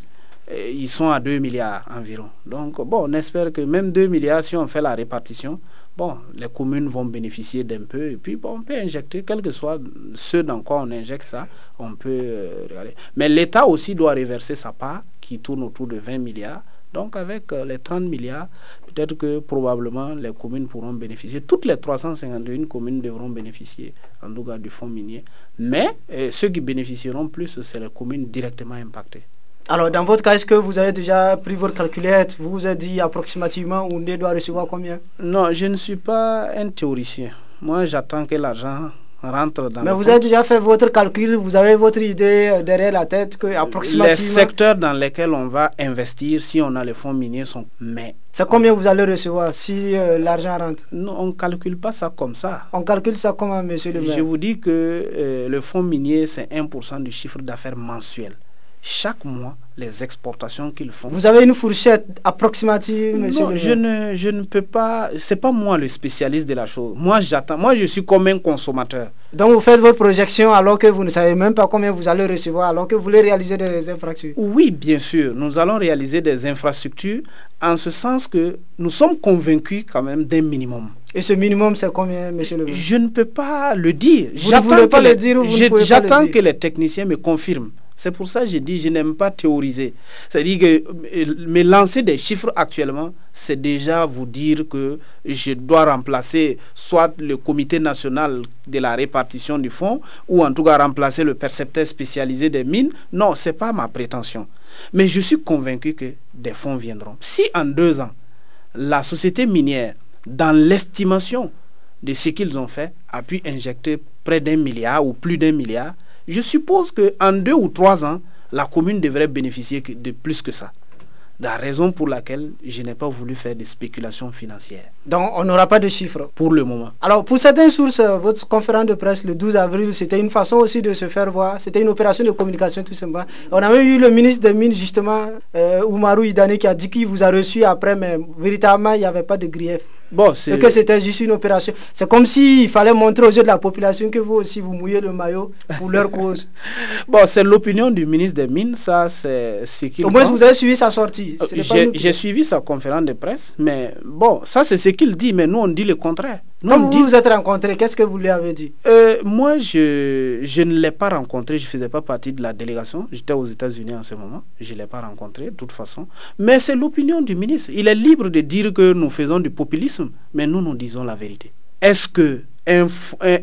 Ils sont à 2 milliards environ. Donc, bon, on espère que même 2 milliards, si on fait la répartition, bon, les communes vont bénéficier d'un peu. Et puis, bon, on peut injecter, quel que soit ce dans quoi on injecte ça, on peut regarder. Mais l'État aussi doit reverser sa part, qui tourne autour de 20 milliards. Donc, avec les 30 milliards, peut-être que probablement les communes pourront bénéficier. Toutes les 351 communes devront bénéficier, en tout cas, du fonds minier. Mais ceux qui bénéficieront plus, c'est les communes directement impactées. Alors, dans votre cas, est-ce que vous avez déjà pris votre calculette? Vous vous êtes dit approximativement Oundé doit recevoir combien? Non, je ne suis pas un théoricien. Moi, j'attends que l'argent rentre dans Mais vous avez déjà fait votre calcul, vous avez votre idée derrière la tête que approximativement... Les secteurs dans lesquels on va investir, si on a les fonds miniers, sont... Mais c'est combien vous allez recevoir si l'argent rentre? Non, on ne calcule pas ça comme ça. On calcule ça comment, monsieur le maire? Je vous dis que le fonds minier, c'est 1% du chiffre d'affaires mensuel. Chaque mois, les exportations qu'ils font... Vous avez une fourchette approximative, monsieur le maire? Je ne peux pas... C'est pas moi le spécialiste de la chose. Moi, j'attends. Moi, je suis comme un consommateur. Donc, vous faites votre projection alors que vous ne savez même pas combien vous allez recevoir, alors que vous voulez réaliser des infrastructures? Oui, bien sûr. Nous allons réaliser des infrastructures en ce sens que nous sommes convaincus quand même d'un minimum. Et ce minimum, c'est combien, monsieur le maire? Je ne peux pas le dire. Vous ne voulez pas le dire ou vous ne pouvez pas le dire? J'attends que les techniciens me confirment. C'est pour ça que je dis je n'aime pas théoriser. C'est-à-dire que me lancer des chiffres actuellement, c'est déjà vous dire que je dois remplacer soit le comité national de la répartition du fonds ou en tout cas remplacer le percepteur spécialisé des mines. Non, ce n'est pas ma prétention. Mais je suis convaincu que des fonds viendront. Si en 2 ans, la société minière, dans l'estimation de ce qu'ils ont fait, a pu injecter près d'1 milliard ou plus d'1 milliard, je suppose qu'en 2 ou 3 ans, la commune devrait bénéficier de plus que ça. La raison pour laquelle je n'ai pas voulu faire des spéculations financières. Donc, on n'aura pas de chiffres? Pour le moment. Alors, pour certaines sources, votre conférence de presse le 12 avril, c'était une façon aussi de se faire voir. C'était une opération de communication tout simplement. On a même eu le ministre des Mines, justement, Oumarou Idane, qui a dit qu'il vous a reçu après, mais véritablement, il n'y avait pas de grief. Bon, et que c'était juste une opération. C'est comme s'il fallait montrer aux yeux de la population que vous aussi, vous mouillez le maillot pour leur cause. Bon, c'est l'opinion du ministre des Mines, ça, c'est ce qu'il pense. Au moins, vous avez suivi sa sortie. J'ai suivi sa conférence de presse, mais bon, ça, c'est ce qu'il dit, mais nous, on dit le contraire. Quand vous vous êtes rencontrés, qu'est-ce que vous lui avez dit? Moi, je ne l'ai pas rencontré, je ne faisais pas partie de la délégation. J'étais aux États-Unis en ce moment, je ne l'ai pas rencontré de toute façon. Mais c'est l'opinion du ministre. Il est libre de dire que nous faisons du populisme, mais nous disons la vérité. Est-ce que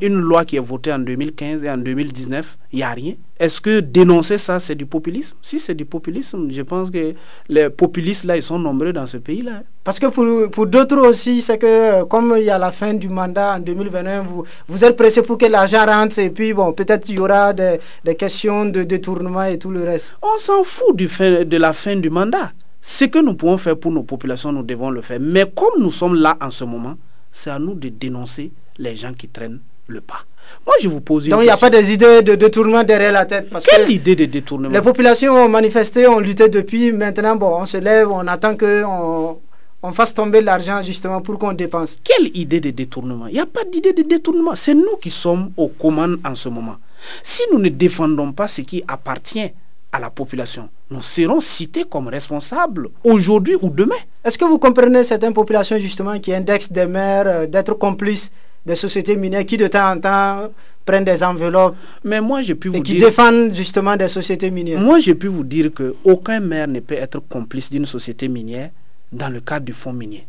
une loi qui est votée en 2015 et en 2019, il n'y a rien? Est-ce que dénoncer ça, c'est du populisme? Si c'est du populisme, je pense que les populistes, là, ils sont nombreux dans ce pays-là. Parce que pour d'autres aussi, c'est que comme il y a la fin du mandat en 2021, vous êtes pressé pour que l'argent rentre et puis, bon, peut-être il y aura des questions de détournement et tout le reste. On s'en fout de la fin du mandat. Ce que nous pouvons faire pour nos populations, nous devons le faire. Mais comme nous sommes là en ce moment, c'est à nous de dénoncer les gens qui traînent le pas. Moi, je vous pose une question. Donc, il n'y a pas des idées de détournement derrière la tête? Quelle idée de détournement? Les populations ont manifesté, ont lutté depuis. Maintenant, bon, on se lève, on attend qu'on fasse tomber l'argent justement pour qu'on dépense. Quelle idée de détournement? Il n'y a pas d'idée de détournement. C'est nous qui sommes aux commandes en ce moment. Si nous ne défendons pas ce qui appartient à la population, nous serons cités comme responsables aujourd'hui ou demain. Est-ce que vous comprenez certaines populations justement qui indexent des maires d'être complices des sociétés minières qui de temps en temps prennent des enveloppes? Mais moi, qui défendent justement des sociétés minières? Moi, j'ai pu vous dire qu'aucun maire ne peut être complice d'une société minière dans le cadre du fonds minier.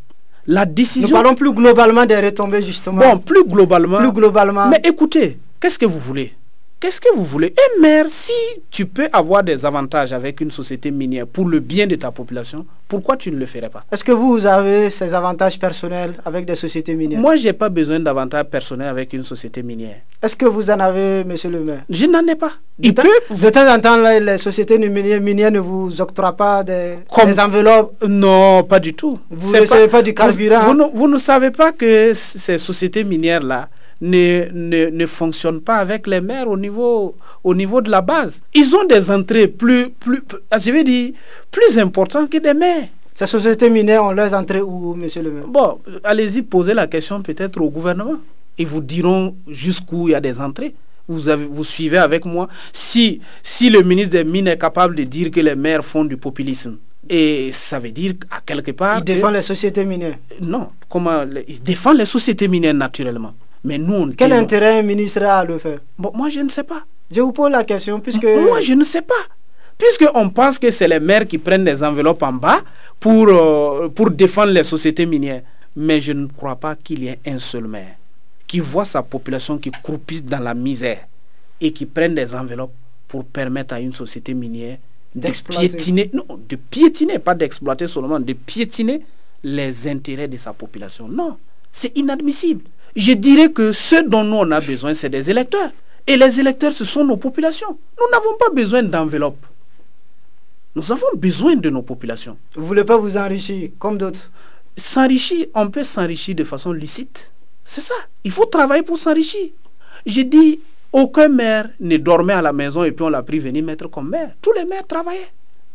La décision... Nous parlons plus globalement des retombées justement. Bon, plus globalement. Plus globalement. Mais écoutez, qu'est-ce que vous voulez? Qu'est-ce que vous voulez? Un maire, si tu peux avoir des avantages avec une société minière pour le bien de ta population, pourquoi tu ne le ferais pas? Est-ce que vous avez ces avantages personnels avec des sociétés minières? Moi, je n'ai pas besoin d'avantages personnels avec une société minière. Est-ce que vous en avez, monsieur le maire? Je n'en ai pas. De temps en temps, les sociétés minières ne vous octroient pas des enveloppes? Non, pas du tout. Vous ne recevez pas du carburant? Vous ne savez pas que ces sociétés minières-là ne fonctionnent pas avec les maires au niveau de la base. Ils ont des entrées plus importantes que des maires. Ces sociétés minières ont leurs entrées où, monsieur le maire? Bon, allez-y, posez la question peut-être au gouvernement. Ils vous diront jusqu'où il y a des entrées. Vous suivez avec moi. Si le ministre des Mines est capable de dire que les maires font du populisme, et ça veut dire à quelque part... Il défend les sociétés minières? Non, il défend les sociétés minières naturellement. Mais nous, quel intérêt un ministre a à le faire? Bon, moi, je ne sais pas. Je vous pose la question puisque... Moi, je ne sais pas. Puisqu'on pense que c'est les maires qui prennent des enveloppes en bas pour défendre les sociétés minières. Mais je ne crois pas qu'il y ait un seul maire qui voit sa population qui croupisse dans la misère et qui prenne des enveloppes pour permettre à une société minière de piétiner, non, de piétiner, pas d'exploiter seulement, de piétiner les intérêts de sa population. Non, c'est inadmissible. Je dirais que ce dont nous on a besoin, c'est des électeurs. Et les électeurs, ce sont nos populations. Nous n'avons pas besoin d'enveloppes. Nous avons besoin de nos populations. Vous ne voulez pas vous enrichir comme d'autres? S'enrichir, on peut s'enrichir de façon licite. C'est ça. Il faut travailler pour s'enrichir. J'ai dit, aucun maire ne dormait à la maison et puis on l'a pris venir mettre comme maire. Tous les maires travaillaient.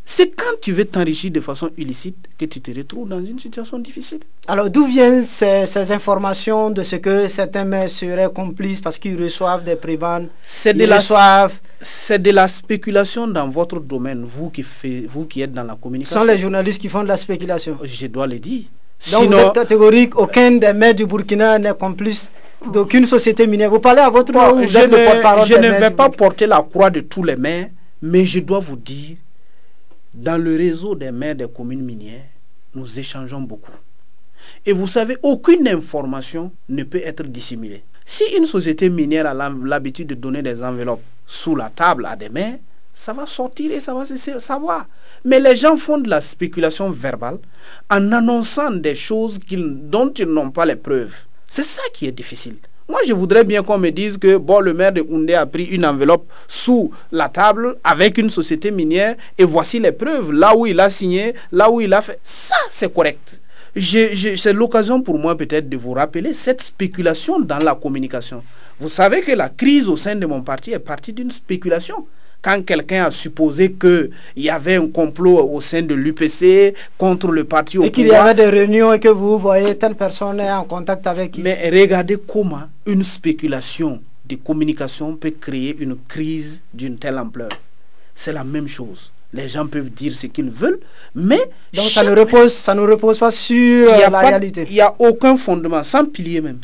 C'est quand tu veux t'enrichir de façon illicite que tu te retrouves dans une situation difficile. Alors d'où viennent ces informations de ce que certains maires seraient complices parce qu'ils reçoivent des prébendes? C'est de la spéculation dans votre domaine, vous qui êtes dans la communication. Ce sont les journalistes qui font de la spéculation. Je dois le dire. Donc sinon, vous êtes catégorique, aucun des maires du Burkina n'est complice d'aucune société minière. Vous parlez à votre nom, vous êtes le porte-parole. Je ne vais pas porter la croix de tous les maires, mais je dois vous dire, dans le réseau des maires des communes minières, nous échangeons beaucoup. Et vous savez, aucune information ne peut être dissimulée. Si une société minière a l'habitude de donner des enveloppes sous la table à des maires, ça va sortir et ça va se savoir. Mais les gens font de la spéculation verbale en annonçant des choses dont ils n'ont pas les preuves. C'est ça qui est difficile. Moi, je voudrais bien qu'on me dise que bon, le maire de Houndé a pris une enveloppe sous la table avec une société minière et voici les preuves, là où il a signé, là où il a fait. Ça, c'est correct. C'est l'occasion pour moi peut-être de vous rappeler cette spéculation dans la communication. Vous savez que la crise au sein de mon parti est partie d'une spéculation. Quand quelqu'un a supposé qu'il y avait un complot au sein de l'UPC contre le parti au pouvoir. Et qu'il y avait des réunions et que vous voyez telle personne est en contact avec qui. Mais regardez comment une spéculation de communication peut créer une crise d'une telle ampleur. C'est la même chose. Les gens peuvent dire ce qu'ils veulent, mais... Donc ça ne repose pas sur la réalité. Il n'y a aucun fondement, sans pilier même.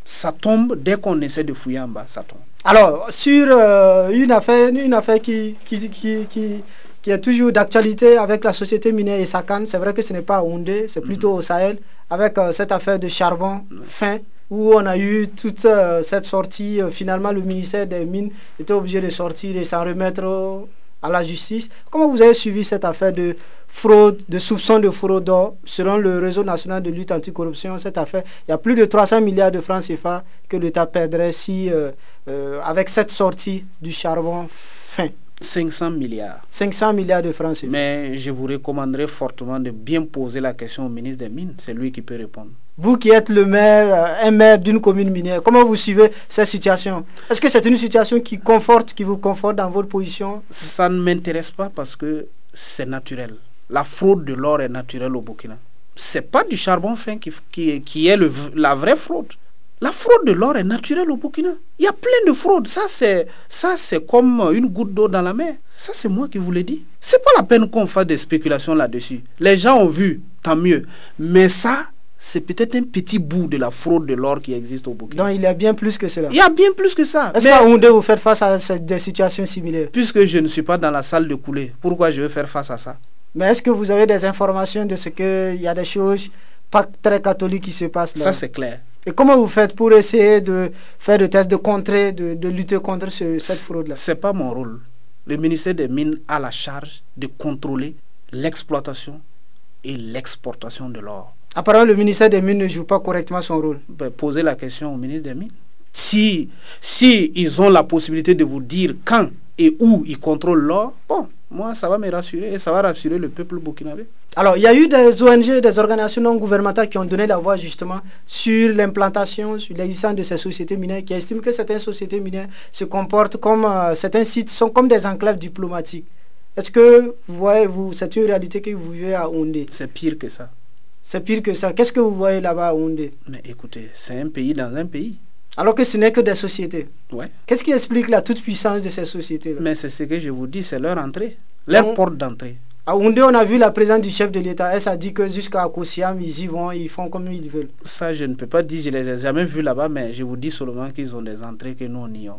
Ça tombe, dès qu'on essaie de fouiller en bas, ça tombe. Alors, sur une affaire qui est toujours d'actualité avec la société minière Essakane, c'est vrai que ce n'est pas à Houndé, c'est plutôt au Sahel, avec cette affaire de charbon fin, où on a eu toute cette sortie. Finalement, le ministère des Mines était obligé de sortir et s'en remettre à la justice. Comment vous avez suivi cette affaire de fraude, de soupçon de fraude d'or? Selon le réseau national de lutte anticorruption, cette affaire, il y a plus de 300 milliards de francs CFA que l'État perdrait si, avec cette sortie du charbon fin. 500 milliards. 500 milliards de francs CFA. Mais je vous recommanderais fortement de bien poser la question au ministre des Mines. C'est lui qui peut répondre. Vous qui êtes le maire, un maire d'une commune minière, comment vous suivez cette situation? Est-ce que c'est une situation qui vous conforte dans votre position? Ça ne m'intéresse pas parce que c'est naturel. La fraude de l'or est naturelle au Burkina. Ce n'est pas du charbon fin qui est la vraie fraude. La fraude de l'or est naturelle au Burkina. Il y a plein de fraudes. Ça, c'est comme une goutte d'eau dans la mer. Ça, c'est moi qui vous l'ai dit. Ce n'est pas la peine qu'on fasse des spéculations là-dessus. Les gens ont vu, tant mieux. Mais ça, c'est peut-être un petit bout de la fraude de l'or qui existe au Burkina. Donc, il y a bien plus que cela. Il y a bien plus que ça. Est-ce qu'à Houndé, vous faites face à des situations similaires? Puisque je ne suis pas dans la salle de coulée, pourquoi je vais faire face à ça? Mais est-ce que vous avez des informations de ce qu'il y a des choses pas très catholiques qui se passent là? Ça, c'est clair. Et comment vous faites pour essayer de faire des tests de contrer, de lutter contre cette fraude-là? Ce n'est pas mon rôle. Le ministère des Mines a la charge de contrôler l'exploitation et l'exportation de l'or. Apparemment, le ministère des Mines ne joue pas correctement son rôle. Posez la question au ministre des Mines. Si ils ont la possibilité de vous dire quand et où ils contrôlent l'or, bon, moi, ça va me rassurer et ça va rassurer le peuple burkinabé. Alors, il y a eu des ONG, des organisations non gouvernementales qui ont donné la voix justement sur l'implantation, sur l'existence de ces sociétés minières, qui estiment que certaines sociétés minières se comportent comme, certains sites sont comme des enclaves diplomatiques. Est-ce que vous voyez, c'est une réalité que vous vivez à Houndé? C'est pire que ça. C'est pire que ça. Qu'est-ce que vous voyez là-bas à Houndé? Mais écoutez, c'est un pays dans un pays. Alors que ce n'est que des sociétés. Ouais. Qu'est-ce qui explique la toute-puissance de ces sociétés-là? Mais c'est ce que je vous dis, c'est leur entrée, leur porte d'entrée. À Houndé, on a vu la présence du chef de l'État. Elle a dit que jusqu'à Kosiam, ils y vont, ils font comme ils veulent. Ça, je ne peux pas dire, je ne les ai jamais vus là-bas, mais je vous dis seulement qu'ils ont des entrées que nous, on y a.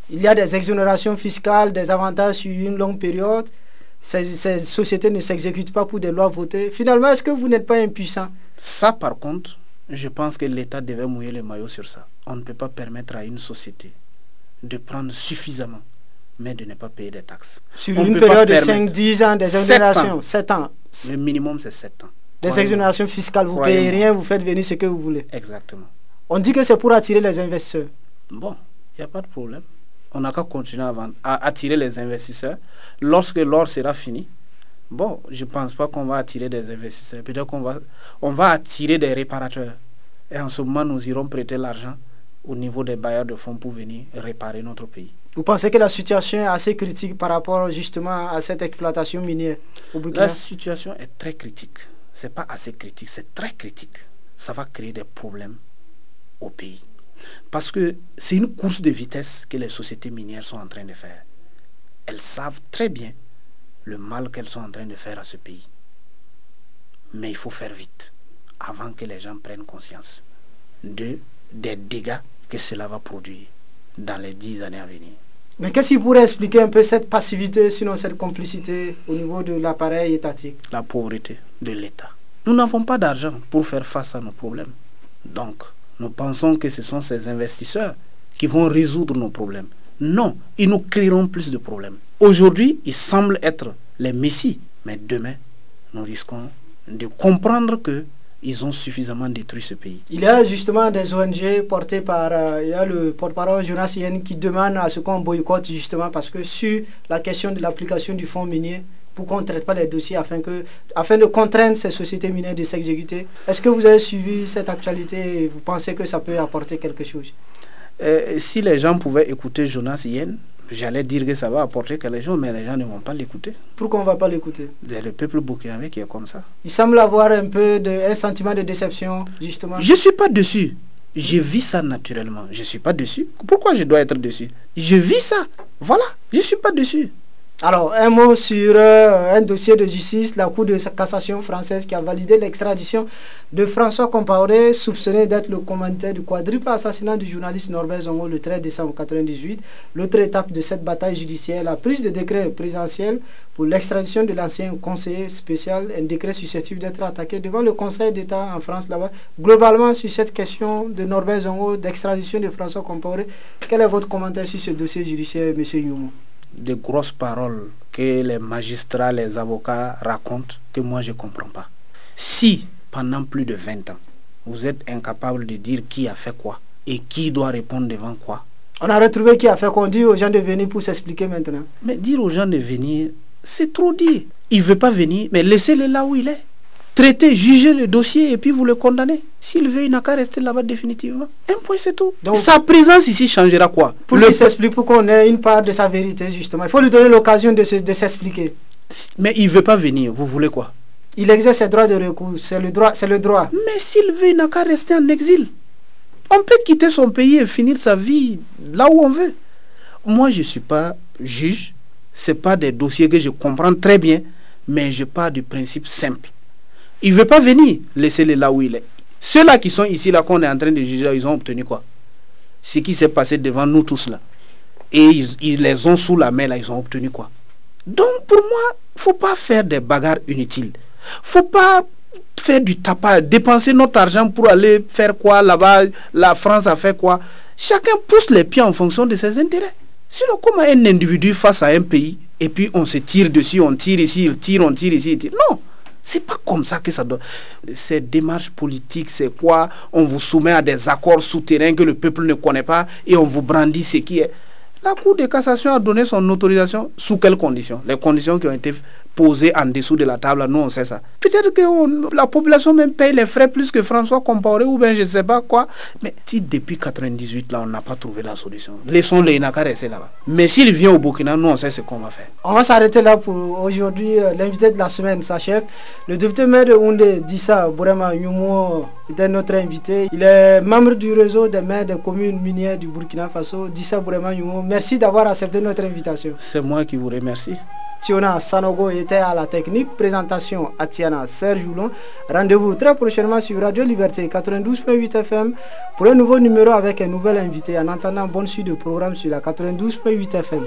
Il y a des exonérations fiscales, des avantages sur une longue période. Ces sociétés ne s'exécutent pas pour des lois votées. Finalement, est-ce que vous n'êtes pas impuissant? Ça, par contre, je pense que l'État devait mouiller les maillots sur ça. On ne peut pas permettre à une société de prendre suffisamment, mais de ne pas payer des taxes. Sur une période de 5-10 ans, des exonérations, 7 ans. Le minimum, c'est 7 ans. Des exonérations fiscales, vous ne payez rien, vous faites venir ce que vous voulez. Exactement. On dit que c'est pour attirer les investisseurs. Bon, il n'y a pas de problème. On n'a qu'à continuer à attirer les investisseurs. Lorsque l'or sera fini, bon, je ne pense pas qu'on va attirer des investisseurs. Peut-être qu'on va attirer des réparateurs. Et en ce moment, nous irons prêter l'argent au niveau des bailleurs de fonds pour venir réparer notre pays. Vous pensez que la situation est assez critique par rapport justement à cette exploitation minière au Burkina? La situation est très critique. Ce n'est pas assez critique, c'est très critique. Ça va créer des problèmes au pays. Parce que c'est une course de vitesse que les sociétés minières sont en train de faire. Elles savent très bien le mal qu'elles sont en train de faire à ce pays. Mais il faut faire vite, avant que les gens prennent conscience des dégâts que cela va produire dans les 10 années à venir. Mais qu'est-ce qui pourrait expliquer un peu cette passivité, sinon cette complicité au niveau de l'appareil étatique? La pauvreté de l'État. Nous n'avons pas d'argent pour faire face à nos problèmes. Donc, nous pensons que ce sont ces investisseurs qui vont résoudre nos problèmes. Non, ils nous créeront plus de problèmes. Aujourd'hui, ils semblent être les messies, mais demain, nous risquons de comprendre qu'ils ont suffisamment détruit ce pays. Il y a justement des ONG portées par il y a le porte-parole Jonas Yen qui demande à ce qu'on boycotte justement parce que sur la question de l'application du fonds minier, pour qu'on ne traite pas les dossiers afin de contraindre ces sociétés minières de s'exécuter. Est-ce que vous avez suivi cette actualité et vous pensez que ça peut apporter quelque chose? Si les gens pouvaient écouter Jonas Yen, j'allais dire que ça va apporter quelque chose, mais les gens ne vont pas l'écouter. Pourquoi on ne va pas l'écouter? C'est le peuple burkinabé qui est comme ça. Il semble avoir un peu un sentiment de déception, justement. Je ne suis pas dessus. Je vis ça naturellement. Je ne suis pas dessus. Pourquoi je dois être dessus? Je vis ça. Voilà. Je ne suis pas dessus. Alors, un mot sur un dossier de justice, la Cour de cassation française qui a validé l'extradition de François Compaoré, soupçonné d'être le commanditaire du quadruple assassinat du journaliste Norbert Zongo le 13 décembre 1998. L'autre étape de cette bataille judiciaire, la prise de décret présidentiel pour l'extradition de l'ancien conseiller spécial, un décret susceptible d'être attaqué devant le Conseil d'État en France là-bas. Globalement, sur cette question de Norbert Zongo, d'extradition de François Compaoré, quel est votre commentaire sur ce dossier judiciaire, M. Youmou? De grosses paroles que les magistrats, les avocats racontent que moi je ne comprends pas. Si pendant plus de 20 ans, vous êtes incapable de dire qui a fait quoi et qui doit répondre devant quoi. On a retrouvé qui a fait qu'on dit aux gens de venir pour s'expliquer maintenant. Mais dire aux gens de venir, c'est trop dit. Il ne veut pas venir, mais laissez-le là où il est. Traitez, jugez le dossier et puis vous le condamnez. S'il veut, il n'a qu'à rester là-bas définitivement. Un point, c'est tout. Donc, sa présence ici changera quoi? Pour qu'il s'explique, pour qu'on ait une part de sa vérité, justement. Il faut lui donner l'occasion de s'expliquer. Mais il ne veut pas venir. Vous voulez quoi? Il exerce ses droits de recours. C'est le droit. C'est le droit. Mais s'il veut, il n'a qu'à rester en exil. On peut quitter son pays et finir sa vie là où on veut. Moi, je ne suis pas juge. Ce n'est pas des dossiers que je comprends très bien. Mais je pars du principe simple. Il ne veut pas venir, laissez-le là où il est. Ceux-là qui sont ici, là, qu'on est en train de juger, ils ont obtenu quoi? Ce qui s'est passé devant nous tous là. Et ils les ont sous la main, là, ils ont obtenu quoi? Donc, pour moi, il ne faut pas faire des bagarres inutiles. Il ne faut pas faire du tapage, dépenser notre argent pour aller faire quoi là-bas, la France a fait quoi. Chacun pousse les pieds en fonction de ses intérêts. Sinon, comment un individu face à un pays, et puis on se tire dessus, on tire ici, il tire, on tire ici, il tire. Non! C'est pas comme ça que ça doit. Ces démarches politiques, c'est quoi? On vous soumet à des accords souterrains que le peuple ne connaît pas et on vous brandit ce qui est. La Cour de cassation a donné son autorisation sous quelles conditions? Les conditions qui ont été posées en dessous de la table, nous on sait ça. Peut-être que la population même paye les frais plus que François Compaoré ou bien je ne sais pas quoi. Mais si depuis 1998 là on n'a pas trouvé la solution, laissons-le, il n'a qu'à rester là-bas. Mais s'il vient au Burkina, nous on sait ce qu'on va faire. On va s'arrêter là pour aujourd'hui. L'invité de la semaine s'achève. Le député maire de Houndé, Dissa Bourema Youmou, était notre invité. Il est membre du réseau des maires des communes minières du Burkina Faso. Dissa Bourema Youmou, merci d'avoir accepté notre invitation. C'est moi qui vous remercie. Tiona Sanogo était à la technique. Présentation Atiana Serge Joulon. Rendez-vous très prochainement sur Radio Liberté 92.8 FM pour un nouveau numéro avec un nouvel invité. En attendant, bonne suite de programme sur la 92.8 FM.